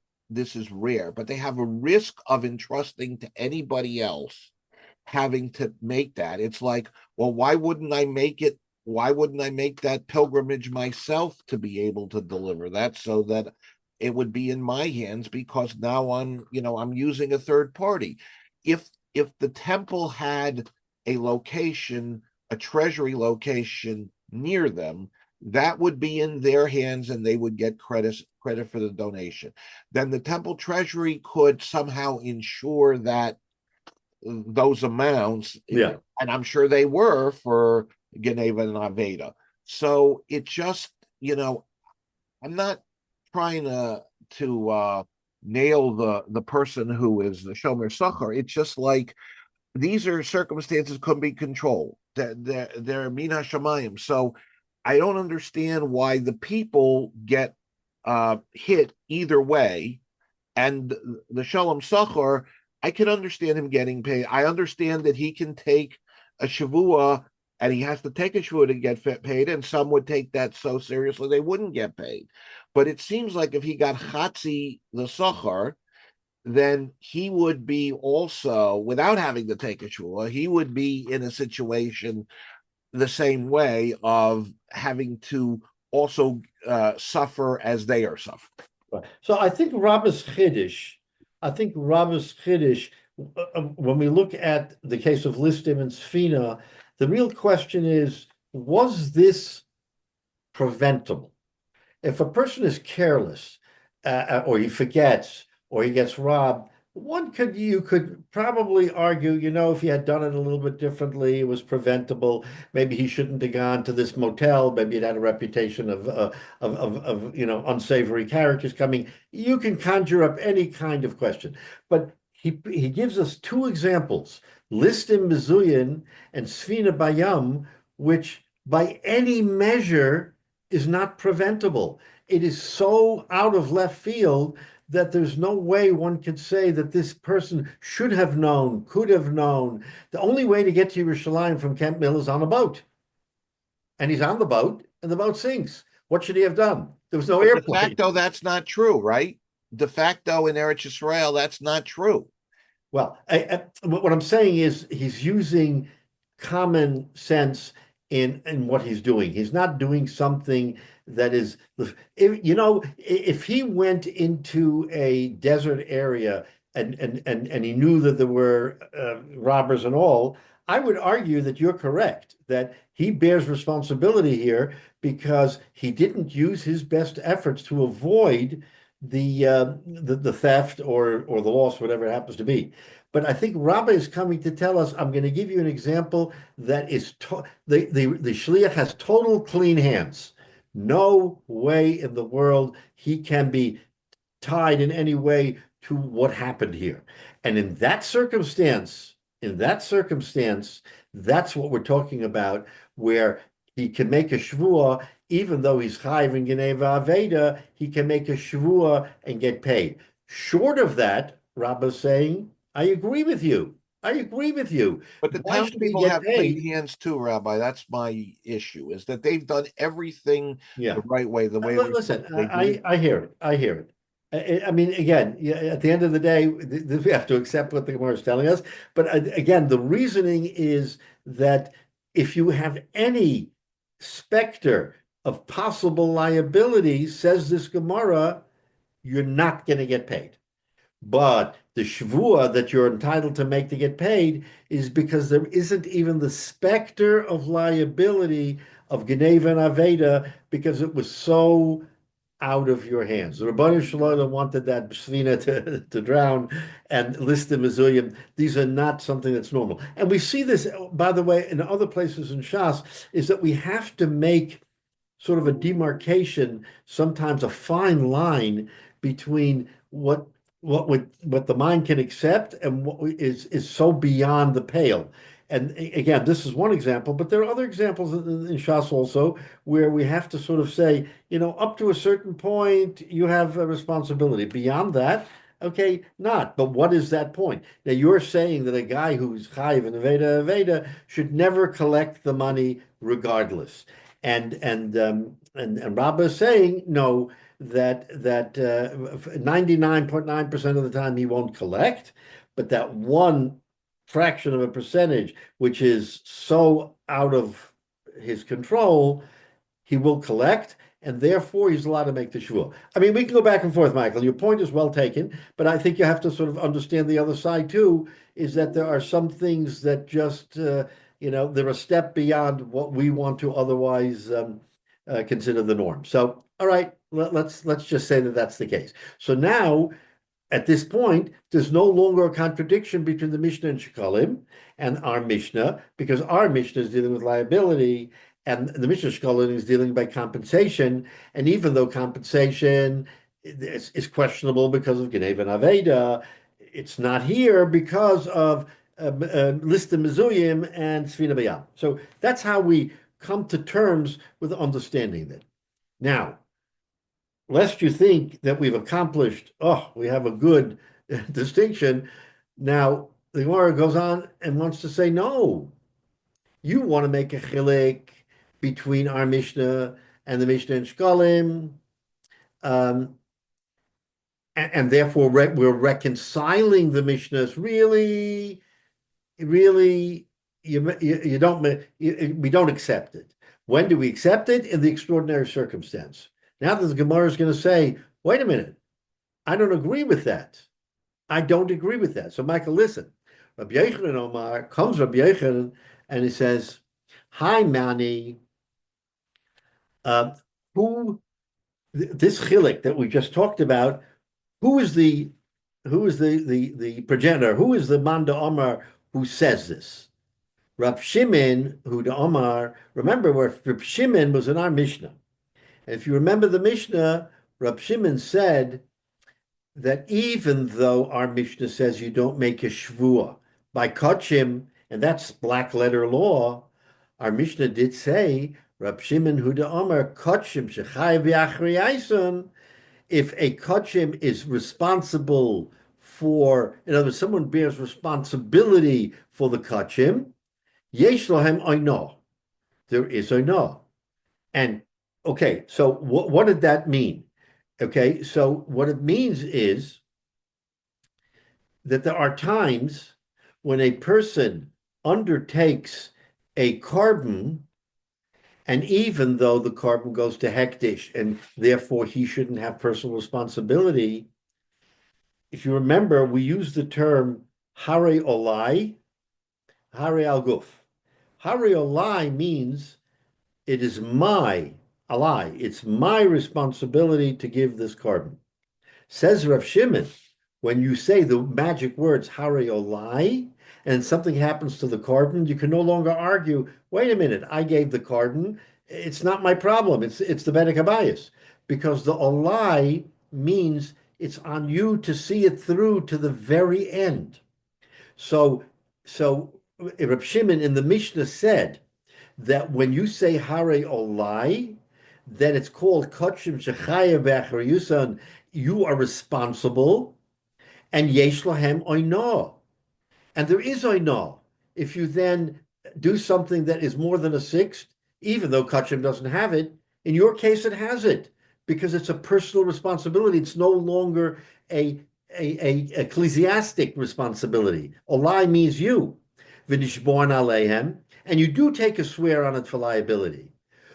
rare, but they have a risk of entrusting to anybody else having to make that. It's like, well, why wouldn't I make it? Why wouldn't I make that pilgrimage myself to be able to deliver that, so that it would be in my hands, because now I'm using a third party. If the temple had a location, a treasury location near them, that would be in their hands and they would get credit for the donation. Then the temple treasury could somehow ensure that those amounts, yeah, and I'm sure they were for Geneva and Aveda. So it just, I'm not trying to nail the person who is the Shomer Sachar. It's just like these are circumstances couldn't be controlled. They're min hashamayim. So I don't understand why the people get hit either way, and the Shalom Sachar, I can understand him getting paid. I understand that he can take a shavua and he has to take a shvua to get paid, and some would take that so seriously they wouldn't get paid. But it seems like if he got chatzi the sochar, then he would be also, without having to take a shvua, he would be in a situation the same way of having to also suffer as they are suffering. So I think Rabbi's Chiddush, when we look at the case of Listim and Sfina, the real question is, was this preventable? If a person is careless, or he forgets, or he gets robbed, you could probably argue, if he had done it a little bit differently, it was preventable. Maybe he shouldn't have gone to this motel. Maybe it had a reputation of unsavory characters coming. You can conjure up any kind of question, but he gives us two examples: Listim Mizuyin and Sfina Bayam, which by any measure is not preventable. It is so out of left field that there's no way one could say that this person should have known, could have known. The only way to get to Yerushalayim from Camp Mill is on a boat. And he's on the boat, and the boat sinks. What should he have done? There was no But airplane. de facto, that's not true, right? De facto in Eretz Yisrael, that's not true. Well, what I'm saying is he's using common sense in what he's doing. He's not doing something that is, if he went into a desert area and he knew that there were robbers and all, I would argue that you're correct, that he bears responsibility here because he didn't use his best efforts to avoid the theft or the loss, whatever it happens to be. But I think Rabbi is coming to tell us, I'm going to give you an example that is, the shliach has total clean hands. No way in the world he can be tied in any way to what happened here. And in that circumstance, that's what we're talking about, where he can make a shvuah, even though he's chayiv in Geneva Aveda, he can make a shvuah and get paid. Short of that, Rabbi's saying, I agree with you. But the Why should he townspeople get have paid? clean hands too, Rabbi. That's my issue, is that they've done everything Yeah. the right way, the way Listen, they do. I hear it. I mean, again, at the end of the day, we have to accept what the Gemara is telling us. But again, the reasoning is that if you have any specter of possible liability, says this Gemara, you're not going to get paid. But the shvuah that you're entitled to make to get paid is because there isn't even the specter of liability of Geneva and Aveda, because it was so out of your hands. The Rabbanu Shalom wanted that Sfina to drown, and Listim Mizuyim. These are not something that's normal. And we see this, by the way, in other places in Shas, is that we have to make sort of a demarcation, sometimes a fine line between what the mind can accept and what is so beyond the pale. And again, this is one example, but there are other examples in Shas also where we have to sort of say, up to a certain point, you have a responsibility. Beyond that, okay, not. But what is that point? Now, you're saying that a guy who's chayiv in Aveda should never collect the money regardless. And Rabba is saying no, that 99.9% of the time he won't collect, but that one fraction of a percentage, which is so out of his control, he will collect, and therefore he's allowed to make the shvuah. I mean, we can go back and forth, Michael. Your point is well taken, but I think you have to sort of understand the other side too, is that there are some things that just, they're a step beyond what we want to otherwise consider the norm. So, all right, let's just say that that's the case. So now, at this point, there's no longer a contradiction between the Mishnah and Shekalim and our Mishnah, because our Mishnah is dealing with liability, and the Mishnah Shekalim is dealing by compensation. And even though compensation is questionable because of Geneva and Aveda, it's not here because of Listim Mizuyim and Sfina Bayam. So that's how we come to terms with understanding that. Now, lest you think that we've accomplished, we have a good distinction. Now, the Gemara goes on and wants to say, no, You want to make a chilek between our Mishnah and the Mishnah in Shkalim, um, and therefore we're reconciling the Mishnahs. Really, really, you don't we don't accept it. When do we accept it? In the extraordinary circumstance. Now the Gemara is going to say, wait a minute, I don't agree with that. I don't agree with that. So Michael, listen. Rabbi Yochanan Omar comes Rabbi Yochanan and he says, "Hi, Mani. Who this chilik that we just talked about? Who is the progenitor? Who is the man de Omar who says this? Rab Shimon, who de Omar. Remember, where Rab Shimon was in our Mishnah. And if you remember the Mishnah, Rab Shimon said that even though our Mishnah says you don't make a shvuah by kachim, and that's black letter law, our Mishnah did say, Rab Shimon Huda Amar, kachim shechayev yachriyason, if a kachim is responsible for, in other words, someone bears responsibility for the kachim, yesh lohem oino, there is oino. And okay, so what did that mean? Okay, so what it means is that there are times when a person undertakes a carbon, and even though the carbon goes to hektish, and therefore he shouldn't have personal responsibility, if you remember, we use the term hare olai, hare al guf. Hare olai means it is my alai. It's my responsibility to give this carbon. Says Rav Shimon, when you say the magic words hare olai, and something happens to the carbon, you can no longer argue, wait a minute, I gave the carbon. It's not my problem. It's the Bedek Habayis. Because the olai means it's on you to see it through to the very end. So Rav Shimon in the Mishnah said that when you say hare olai, then it's called kachim shechayev v'achriyusan. You are responsible, and yesh lahem oino, and there is oino. If you then do something that is more than a sixth, even though kachim doesn't have it, in your case it has it because it's a personal responsibility. It's no longer a ecclesiastic responsibility. Olai means you, v'nishborn aleihem, and you do take a swear on it for liability.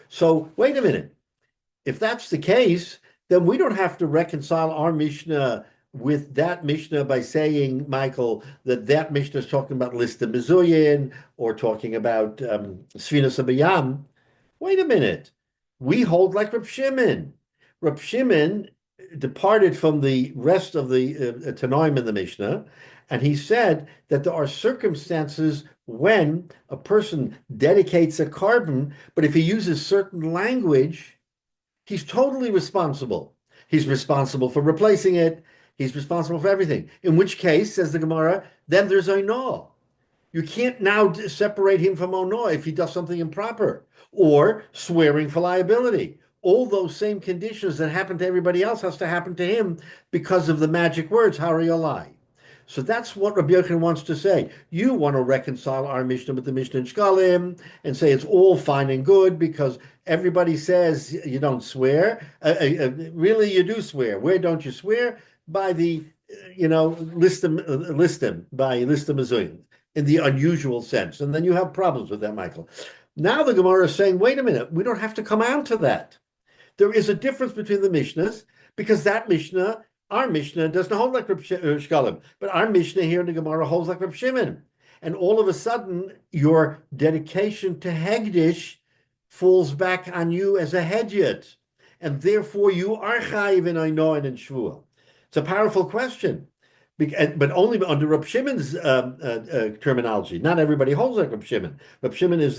So wait a minute. If that's the case, then we don't have to reconcile our Mishnah with that Mishnah by saying, Michael, that Mishnah is talking about Lista Mizuyin or talking about Sfina Sabayam. Wait a minute. We hold like Reb Shimon. Reb Shimon departed from the rest of the Tanoim in the Mishnah, and he said that there are circumstances when a person dedicates a carbon, but if he uses certain language, he's totally responsible. He's responsible for replacing it. He's responsible for everything. In which case, says the Gemara, then there's oino. You can't now separate him from ono if he does something improper or swearing for liability. All those same conditions that happen to everybody else has to happen to him because of the magic words, hare olai. So that's what Rabbi Yochanan wants to say. You want to reconcile our Mishnah with the Mishnah in Shkalim and say it's all fine and good because everybody says you don't swear. Really, you do swear. Where don't you swear? By the, listim, by listim azuyin, in the unusual sense. And then you have problems with that, Michael. Now the Gemara is saying, wait a minute, we don't have to come out to that. There is a difference between the Mishnahs because that Mishnah, our Mishnah doesn't hold like Reb Shkalim, but our Mishnah here in the Gemara holds like Reb Shimon. And all of a sudden, your dedication to Hegdish falls back on you as a Hedjit. And therefore, you are chayiv in Oino and in Shvuah. It's a powerful question, but only under Reb Shimon's terminology. Not everybody holds like Reb Shimon. Reb Shimon is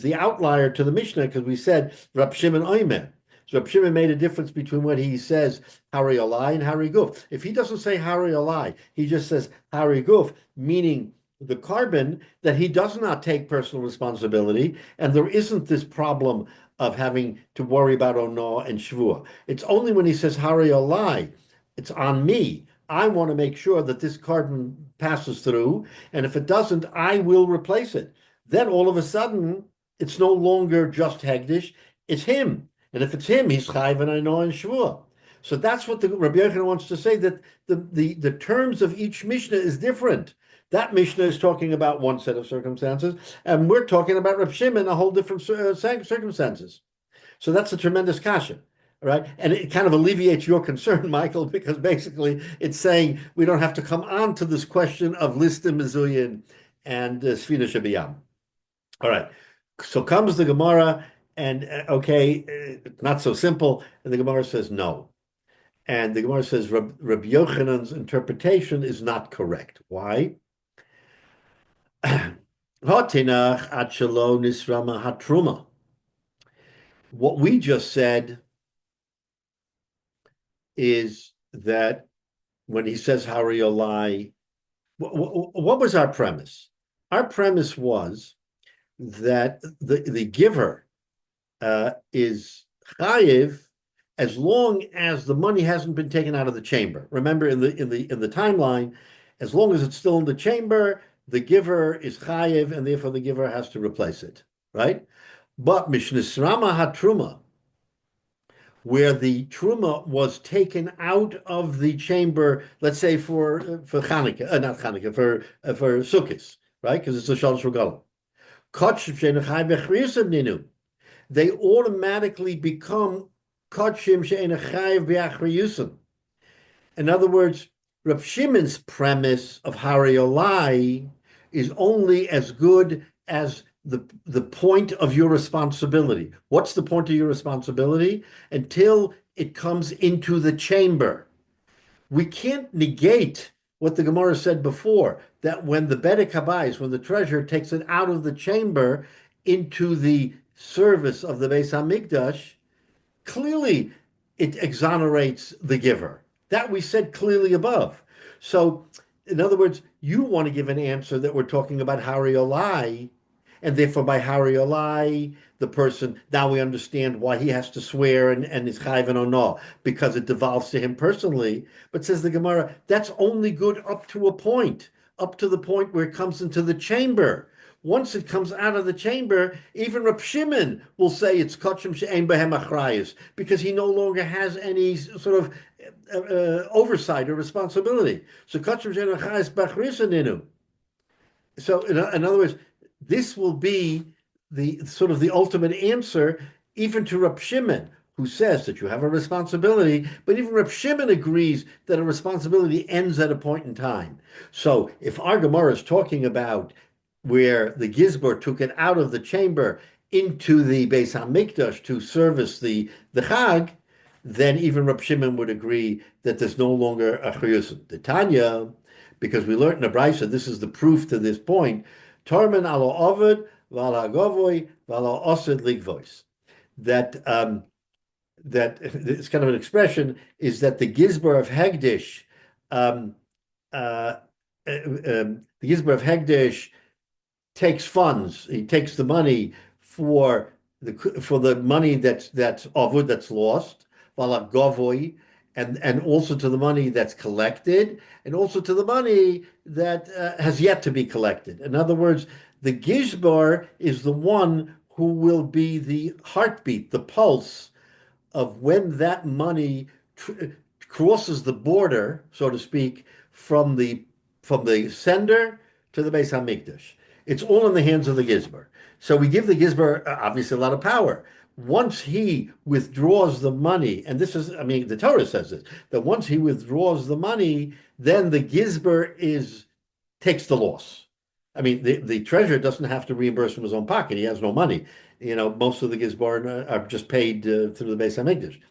the outlier to the Mishnah because we said Reb Shimon Oimer. So Reb Shimon made a difference between what he says, hare olai and hare guf. If he doesn't say hare olai, he just says hare guf, meaning the carbon, that he does not take personal responsibility, and there isn't this problem of having to worry about ono and shvuah. It's only when he says hare olai, it's on me. I want to make sure that this carbon passes through, and if it doesn't, I will replace it. then all of a sudden it's no longer just Hegdish, it's him. And if it's him, he's Chayv and Aino and Shvua. So that's what the Rabbi Yochanan wants to say, that the terms of each Mishnah is different. That Mishnah is talking about one set of circumstances, and we're talking about Reb Shimon, a whole different circumstances. So that's a tremendous kasha, right? And it kind of alleviates your concern, Michael, because basically it's saying we don't have to come on to this question of Listim, Mizuyin, and Sfina Shabiyam. All right. So comes the Gemara, and not so simple. And the Gemara says no. And the Gemara says Rabbi Yochanan's interpretation is not correct. Why? What we just said is that when he says Hari Olai, what was our premise? Our premise was that the giver is chayiv as long as the money hasn't been taken out of the chamber. Remember, in the timeline, as long as it's still in the chamber, the giver is chayiv, and therefore the giver has to replace it, right? But Mishnisrama HaTruma, where the truma was taken out of the chamber, let's say for Chanukah, not Chanukah, for Sukkot, right? Because it's a Shalosh Regalim. They automatically become Kotshim she'enachayv b'achriyusim. In other words, Reb Shimon's premise of Hari Olai is only as good as the point of your responsibility. What's the point of your responsibility? Until it comes into the chamber. We can't negate what the Gemara said before, that when the Bedek Habayis, when the treasurer takes it out of the chamber into the service of the Beis HaMikdash, clearly it exonerates the giver. That we said clearly above. So, in other words, you want to give an answer that we're talking about Hari Olai, and therefore by Hari Olai, the person, now we understand why he has to swear and is chayv or no, because it devolves to him personally. But says the Gemara, that's only good up to a point, up to the point where it comes into the chamber. Once it comes out of the chamber, even Reb Shimon will say it's kotshim she'ein behem achrayus, because he no longer has any sort of oversight or responsibility. So kotshim she'ein achrayus b'achriyusaninu. So in other words, this will be the sort of the ultimate answer, even to Reb Shimon, who says that you have a responsibility, but even Reb Shimon agrees that a responsibility ends at a point in time. So if our Gemara is talking about where the Gizbar took it out of the chamber into the Beis HaMikdash to service the Chag, then even Reb Shimon would agree that there's no longer a Chiyusim. The Tanya, because we learned in the Brisa, this is the proof to this point, Tormen alo Ovid, Vala Govoy, Vala Osid Ligvois. That it's kind of an expression, is that the Gizbar of Hegdish, takes funds. He takes the money for the money that's avud, that's lost, vala govoi, and also to the money that's collected, and also to the money that has yet to be collected. In other words, the gizbar is the one who will be the heartbeat, the pulse of when that money crosses the border, so to speak, from the sender to the Beis HaMikdash. It's all in the hands of the Gizbar. So we give the Gizbar obviously a lot of power. Once he withdraws the money, and this is, the Torah says this, that once he withdraws the money, then the Gizbar takes the loss. The treasurer doesn't have to reimburse from his own pocket. He has no money. Most of the Gizbar are just paid through the Beis HaMikdash.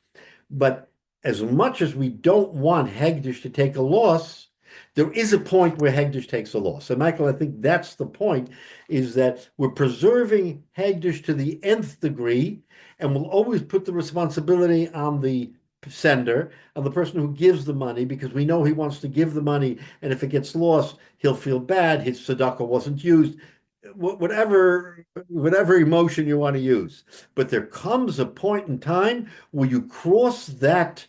But as much as we don't want Hegdish to take a loss, there is a point where Hegdish takes a loss. And Michael, I think that's the point, is that we're preserving Hegdish to the nth degree, and we'll always put the responsibility on the sender, on the person who gives the money, because we know he wants to give the money, and if it gets lost, he'll feel bad, his tzedakah wasn't used, whatever emotion you want to use. But there comes a point in time where you cross that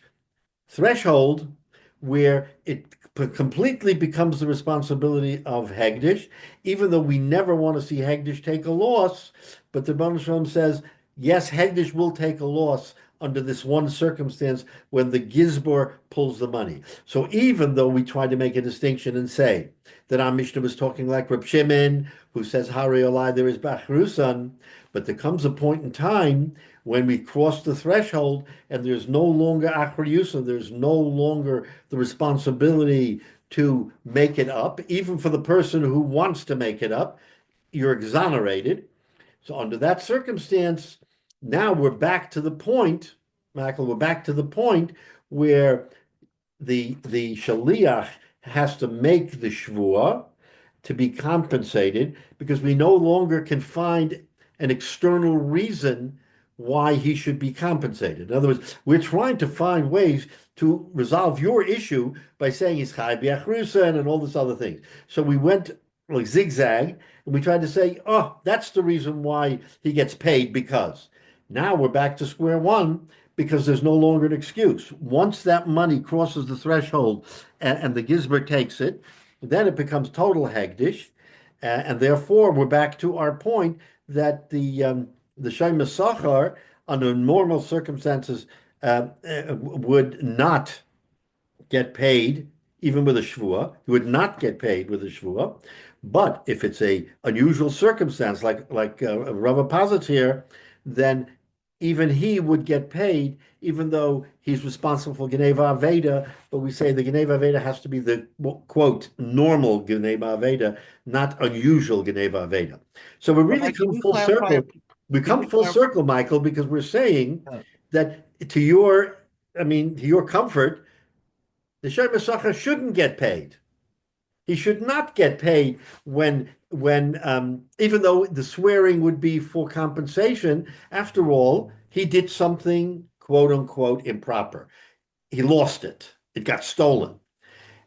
threshold where it completely becomes the responsibility of Hegdish, even though we never want to see Hegdish take a loss. But the Rebbeinu Shalom says, yes, Hegdish will take a loss under this one circumstance when the Gizbor pulls the money. So even though we try to make a distinction and say that our Mishnah was talking like Reb Shimon, who says, Hari Olai, there is Bachrusan, but there comes a point in time when we cross the threshold and there's no longer Achriyusa, there's no longer the responsibility to make it up, even for the person who wants to make it up, you're exonerated. So under that circumstance, now we're back to the point, Michael, we're back to the point where the shaliach has to make the shvuah to be compensated because we no longer can find an external reason why he should be compensated. In other words, we're trying to find ways to resolve your issue by saying he's chai b'achrusan and all this other things. So we went like zigzag and we tried to say, oh, that's the reason why he gets paid because. Now we're back to square one because there's no longer an excuse. Once that money crosses the threshold and the gizber takes it, then it becomes total hegdish, and therefore we're back to our point that the Shayma Sachar under normal circumstances would not get paid even with a shvua. He would not get paid with a shvua. But if it's a unusual circumstance like Rava posits here, then even he would get paid, even though he's responsible for Geneva Aveda. But we say the Geneva Aveda has to be the quote normal Geneva Aveda, not unusual Geneva Aveda. So we really come full circle. We come full circle, Michael, because we're saying that to your comfort, the Shei Masachar shouldn't get paid. He should not get paid when even though the swearing would be for compensation. After all, he did something quote unquote improper. He lost it. It got stolen.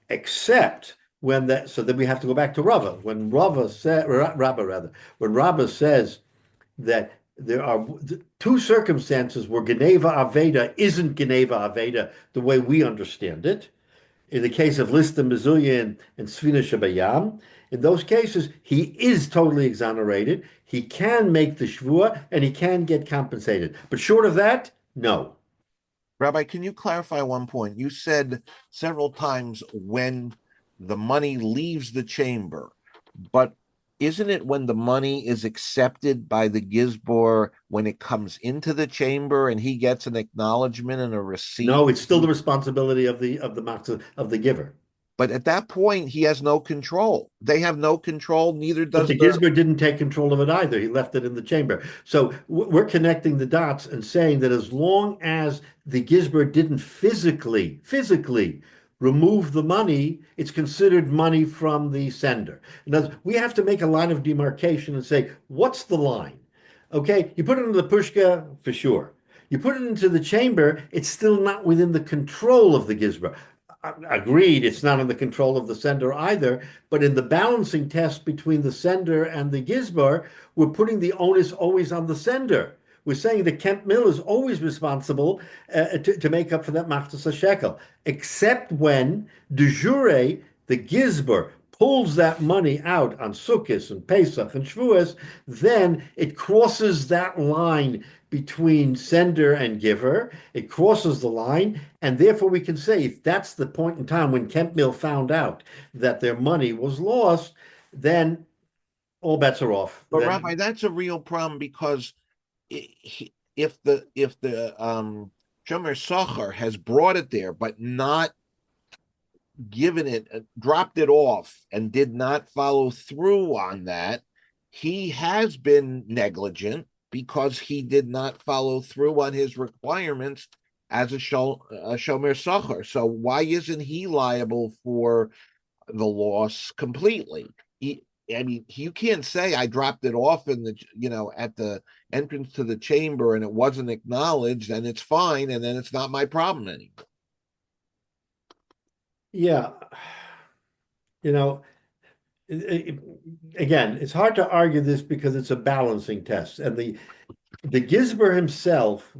Except when that. So then we have to go back to Rava. When Rava says that there are two circumstances where Geneva Aveda isn't Geneva Aveda the way we understand it. In the case of Lista Mizuya and Sfina Shabayam, in those cases, he is totally exonerated. He can make the shvua and he can get compensated. But short of that, no. Rabbi, can you clarify one point? You said several times when the money leaves the chamber, but isn't it when the money is accepted by the gizbor when it comes into the chamber and he gets an acknowledgement and a receipt? No, it's still the responsibility of the giver. But at that point, he has no control. They have no control. Neither does the gizber didn't take control of it either. He left it in the chamber. So we're connecting the dots and saying that as long as the gizber didn't physically remove the money, it's considered money from the sender. In other words, we have to make a line of demarcation and say, what's the line? Okay, you put it into the pushka, for sure. You put it into the chamber, it's still not within the control of the gizber. Agreed, it's not in the control of the sender either, but in the balancing test between the sender and the gizber, we're putting the onus always on the sender. We're saying the Kemp Mill is always responsible to make up for that machzas shekel, except when de jure, the gizber, pulls that money out on Sukkot and Pesach and Shavuos, then it crosses that line between sender and giver. It crosses the line, and therefore we can say if that's the point in time when Kemp Mill found out that their money was lost, then all bets are off. But then, Rabbi, that's a real problem because if the Shomer Sachar has brought it there but not given it, dropped it off and did not follow through on that, he has been negligent because he did not follow through on his requirements as a Shomer Sachar. So why isn't he liable for the loss completely? You can't say I dropped it off in the, at the entrance to the chamber and it wasn't acknowledged and it's fine and then it's not my problem anymore. Yeah. Again, it's hard to argue this because it's a balancing test. And the gizber himself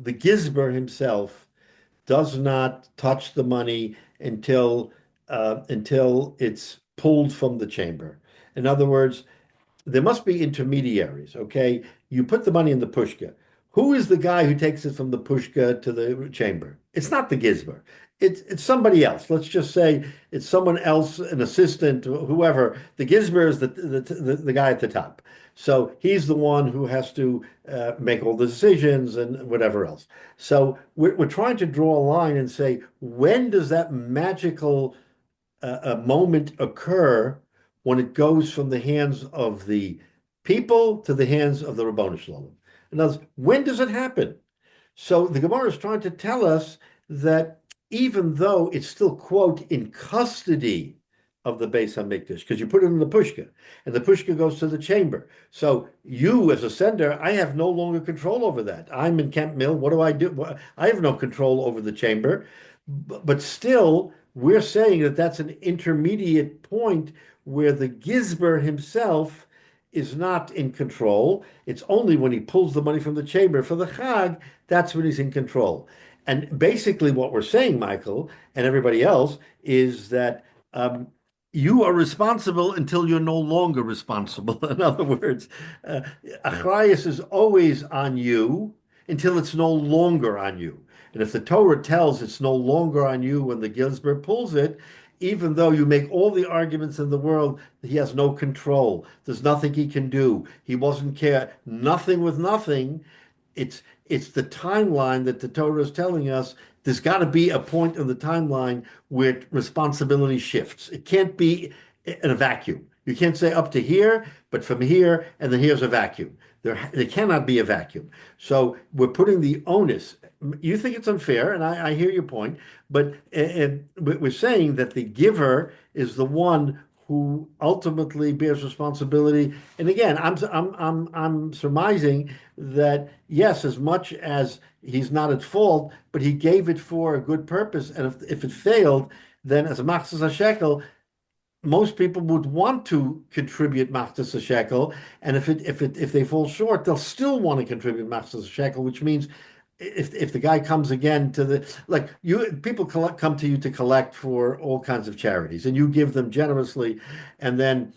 does not touch the money until until it's pulled from the chamber. In other words, there must be intermediaries, okay? You put the money in the pushka. Who is the guy who takes it from the pushka to the chamber? It's not the gizber. It's somebody else. Let's just say it's someone else, an assistant, whoever. The gizber is the guy at the top. So he's the one who has to make all the decisions and whatever else. So we're trying to draw a line and say, when does that magical a moment occur when it goes from the hands of the people to the hands of the Rabbanu Shalom? In other words, when does it happen? So the Gemara is trying to tell us that even though it's still, quote, in custody of the Beis Hamikdash, because you put it in the pushka, and the pushka goes to the chamber. So you, as a sender, I have no longer control over that. I'm in Camp Mill. What do I do? I have no control over the chamber. But still, we're saying that that's an intermediate point where the gizber himself is not in control. It's only when he pulls the money from the chamber for the Chag, that's when he's in control. And basically what we're saying, Michael, and everybody else, is that you are responsible until you're no longer responsible. In other words, Achrayus is always on you until it's no longer on you. And if the Torah tells it's no longer on you when the Gizber pulls it, even though you make all the arguments in the world, he has no control. There's nothing he can do. He wasn't care. Nothing with nothing. It's the timeline that the Torah is telling us. There's got to be a point in the timeline where responsibility shifts. It can't be in a vacuum. You can't say up to here, but from here, and then here's a vacuum. There cannot be a vacuum. So we're putting the onus. You think it's unfair, and I hear your point, but we're saying that the giver is the one who ultimately bears responsibility. And again, I'm surmising that yes, as much as he's not at fault, but he gave it for a good purpose, and if it failed, then as a machzas hashekel, most people would want to contribute machzas hashekel, and if they fall short, they'll still want to contribute machzas hashekel, which means if the guy comes again to people come to you to collect for all kinds of charities, and you give them generously, and then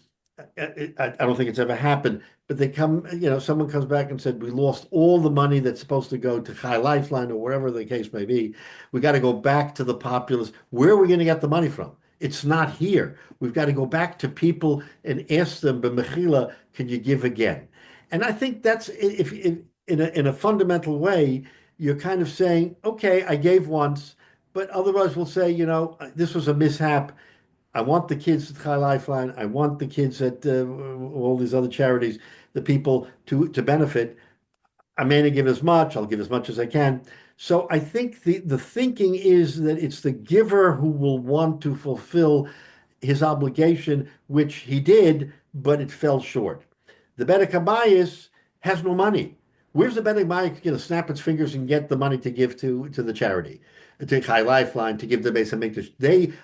I don't think it's ever happened, but they come, someone comes back and said, we lost all the money that's supposed to go to Chai Lifeline or wherever the case may be. We got to go back to the populace. Where are we going to get the money from? It's not here. We've got to go back to people and ask them, b'mechila, can you give again? And I think that's, if in a fundamental way, you're kind of saying, okay, I gave once, but otherwise we'll say, this was a mishap. I want the kids at Chai Lifeline. I want the kids at all these other charities, the people to benefit. I may not give as much. I'll give as much as I can. So I think the thinking is that it's the giver who will want to fulfill his obligation, which he did, but it fell short. The Bedek Habayis has no money. Where's the Bedek Habayis going to snap its fingers and get the money to give to the charity, to Chai Lifeline, to give the Beis Hamikdash?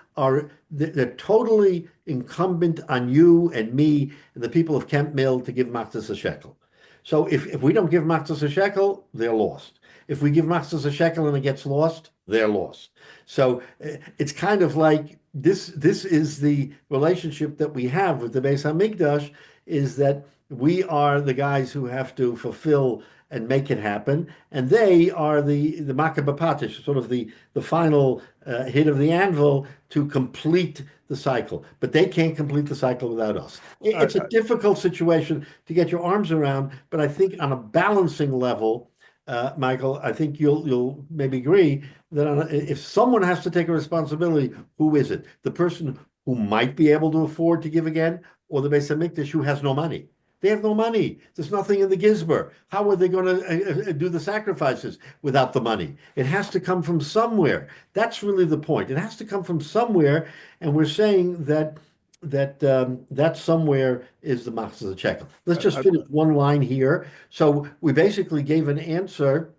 They're totally incumbent on you and me and the people of Camp Mill to give machzas shekel. So if we don't give machzas shekel, they're lost. If we give machzas shekel and it gets lost, they're lost. So it's kind of like this is the relationship that we have with the Beis Hamikdash, is that we are the guys who have to fulfill and make it happen, and they are the Makah B'Patish, sort of the final hit of the anvil to complete the cycle. But they can't complete the cycle without us. It's a difficult situation to get your arms around, but I think on a balancing level, Michael, I think you'll maybe agree that if someone has to take a responsibility, who is it? The person who might be able to afford to give again, or the Beis Hamikdash who has no money? They have no money. There's nothing in the gizber. How are they going to do the sacrifices without the money? It has to come from somewhere. That's really the point. It has to come from somewhere, and we're saying that somewhere is the machzas shekel. Let's just finish one line here. So we basically gave an answer.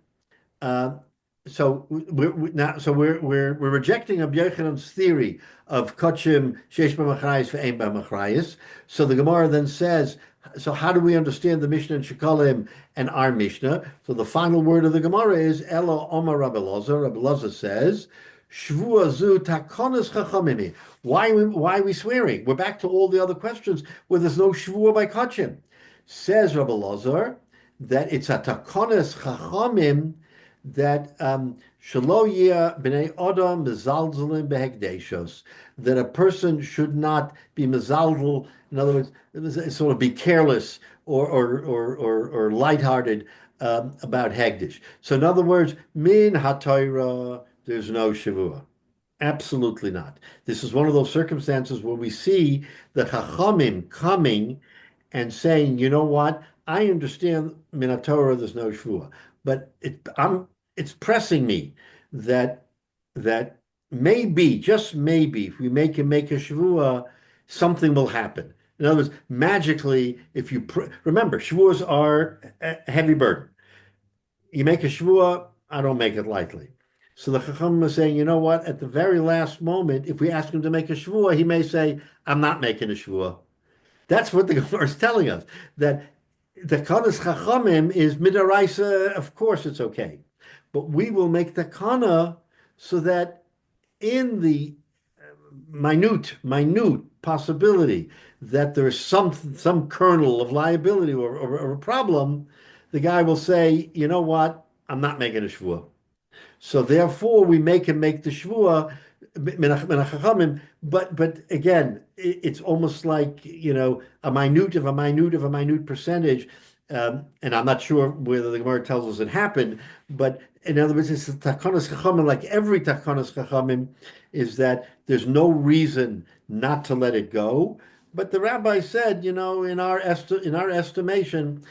So we're rejecting Rabbi Yochanan's theory of kachim sheish b'machrayis ve'ein b'machrayis. So the Gemara then says, so how do we understand the Mishnah in Shekalim and our Mishnah? So the final word of the Gemara is Elo Omar Rabbi Elazar. Rabbi Elazar says, Shvua zu takonos chachamimi. Why are we swearing? We're back to all the other questions where there's no shvua by kachim. Says Rabbi Lazar that it's a takonos chachamim that shelo yeh b'nei adam mezalzelim behekdeshos, that a person should not be mezalzel. In other words, sort of be careless or lighthearted about hegdish. So in other words, min haTorah, there's no shavua. Absolutely not. This is one of those circumstances where we see the Chachamim coming and saying, you know what? I understand min haTorah, there's no shavua, but it's pressing me that maybe, just maybe, if we make a shavua, something will happen. In other words, magically, if you remember, shavuos are a heavy burden. You make a shavua, I don't make it lightly. So the Chacham is saying, you know what? At the very last moment, if we ask him to make a shavua, he may say, I'm not making a shavua. That's what the Gemara is telling us. That the Kanas Chachamim is midaraisa, of course it's okay. But we will make the Kana so that in the minute possibility that there's some kernel of liability or a problem, the guy will say, you know what, I'm not making a shvua. So therefore, we make him make the shvua, but again, it's almost like, a minute percentage, and I'm not sure whether the Gemara tells us it happened, but in other words, it's the takanas chachamim, like every takanas chachamim, is that there's no reason not to let it go. But the rabbi said, in our estimation,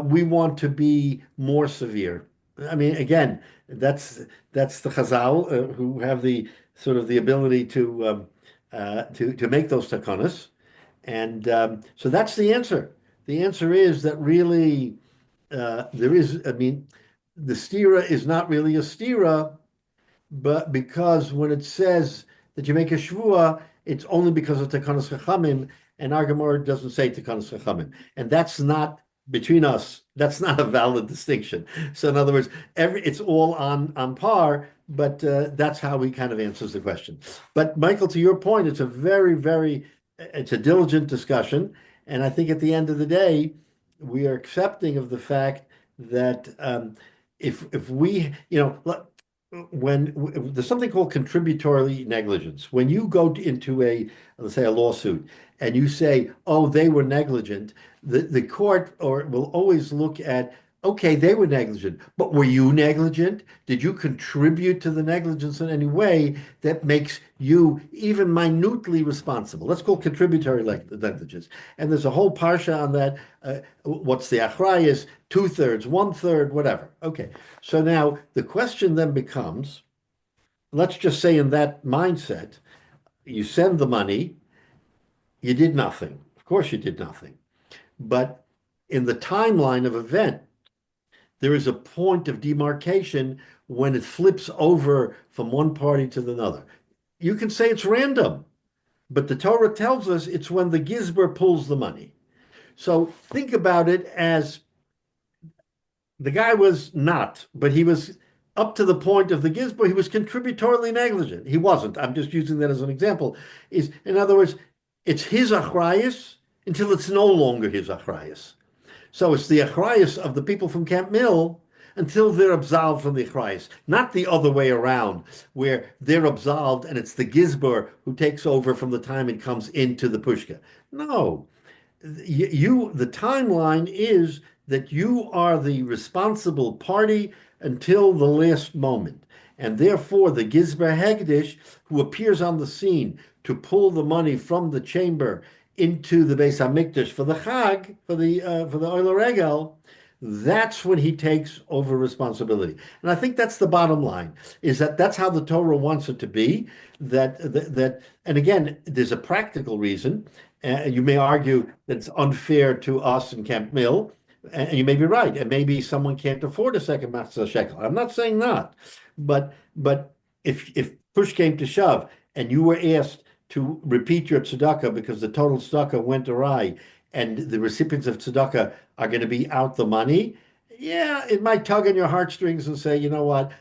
we want to be more severe. I mean, again, that's the Chazal who have the sort of the ability to make those takanas, and so that's the answer. The answer is that really there is. I mean, the stira is not really a stira, but because when it says that you make a shvua, it's only because of takanas chachamim, and our Gemara doesn't say takanas chachamim, and that's not between us. That's not a valid distinction. So in other words, it's all on par, but that's how he kind of answers the question. But Michael, to your point, it's a it's a diligent discussion, and I think at the end of the day, we are accepting of the fact that if we, when there's something called contributory negligence. When you go into let's say a lawsuit, and you say, oh, they were negligent, the court will always look at, okay, they were negligent, but were you negligent? Did you contribute to the negligence in any way that makes you even minutely responsible? That's called contributory negligence. And there's a whole parsha on that. What's the achrayus? 2/3, 1/3, whatever. Okay. So now the question then becomes, let's just say in that mindset, you send the money, you did nothing. Of course you did nothing. But in the timeline of event, there is a point of demarcation when it flips over from one party to the other. You can say it's random, but the Torah tells us it's when the gizber pulls the money. So think about it as the guy was not, but he was up to the point of the gizber. He was contributorily negligent. He wasn't. I'm just using that as an example. In other words, it's his achrayus until it's no longer his achrayus. So it's the achrayus of the people from Camp Mill until they're absolved from the achrayus, not the other way around, where they're absolved and it's the gizber who takes over from the time it comes into the pushka. No, the timeline is that you are the responsible party until the last moment. And therefore, the Gizber Hegdish, who appears on the scene to pull the money from the chamber into the Beis HaMikdash for the Chag, for the Oila Regel, that's when he takes over responsibility. And I think that's the bottom line, is that's how the Torah wants it to be. And again, there's a practical reason. You may argue that it's unfair to us in Camp Mill, and you may be right. And maybe someone can't afford a second Matzah shekel. I'm not saying not. But if push came to shove and you were asked to repeat your tzedakah because the total tzedakah went awry and the recipients of tzedakah are going to be out the money, yeah, it might tug on your heartstrings and say, you know what,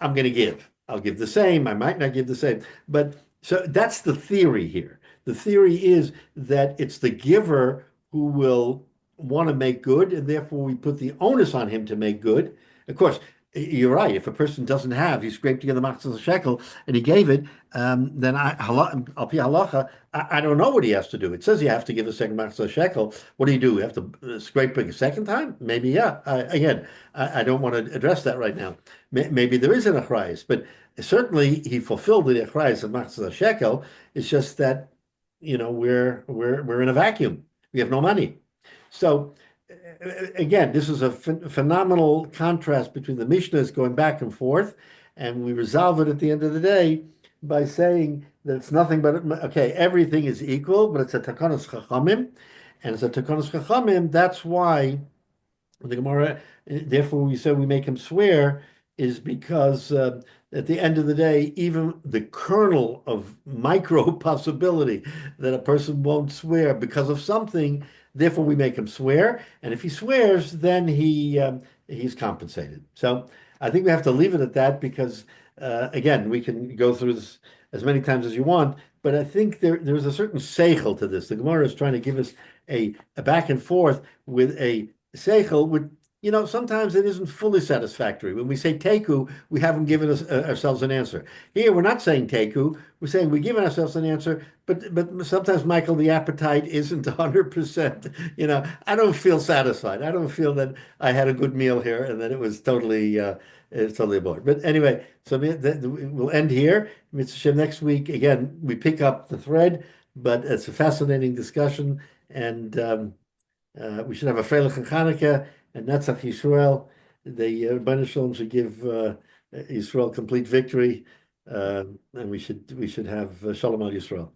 I'm going to give. I'll give the same. I might not give the same. But so that's the theory here. The theory is that it's the giver who will want to make good, and therefore we put the onus on him to make good. Of course, you're right. If a person doesn't have, he scraped together machzor shekel and he gave it, then al pi halacha, I don't know what he has to do. It says you have to give a second machzor shekel. What do? You have to scrape it a second time? Maybe, yeah. Again, I don't want to address that right now. Maybe there is an achrayus, but certainly he fulfilled the achrayus of machzor shekel. It's just that we're in a vacuum. We have no money. So again, this is a phenomenal contrast between the Mishnahs going back and forth, and we resolve it at the end of the day by saying that it's nothing but, okay, everything is equal, but it's a takanos chachamim, and it's a takanos chachamim. That's why the Gemara, therefore we say we make him swear, is because at the end of the day, even the kernel of micro possibility that a person won't swear because of something, therefore we make him swear. And if he swears, then he's compensated. So I think we have to leave it at that because, again, we can go through this as many times as you want, but I think there's a certain seichel to this. The Gemara is trying to give us a back and forth with a seichel, with sometimes it isn't fully satisfactory. When we say teku, we haven't given ourselves an answer. Here, we're not saying teku. We're saying we've given ourselves an answer, but sometimes, Michael, the appetite isn't 100%. I don't feel satisfied. I don't feel that I had a good meal here and that it was totally a bore. But anyway, so we'll end here. Mitzvah next week, again, we pick up the thread, but it's a fascinating discussion, and we should have a Freilich and Chanukah and Netzach Yisrael. The Rebbeinu Shalom should give Yisrael complete victory, and we should have Shalom al Yisrael.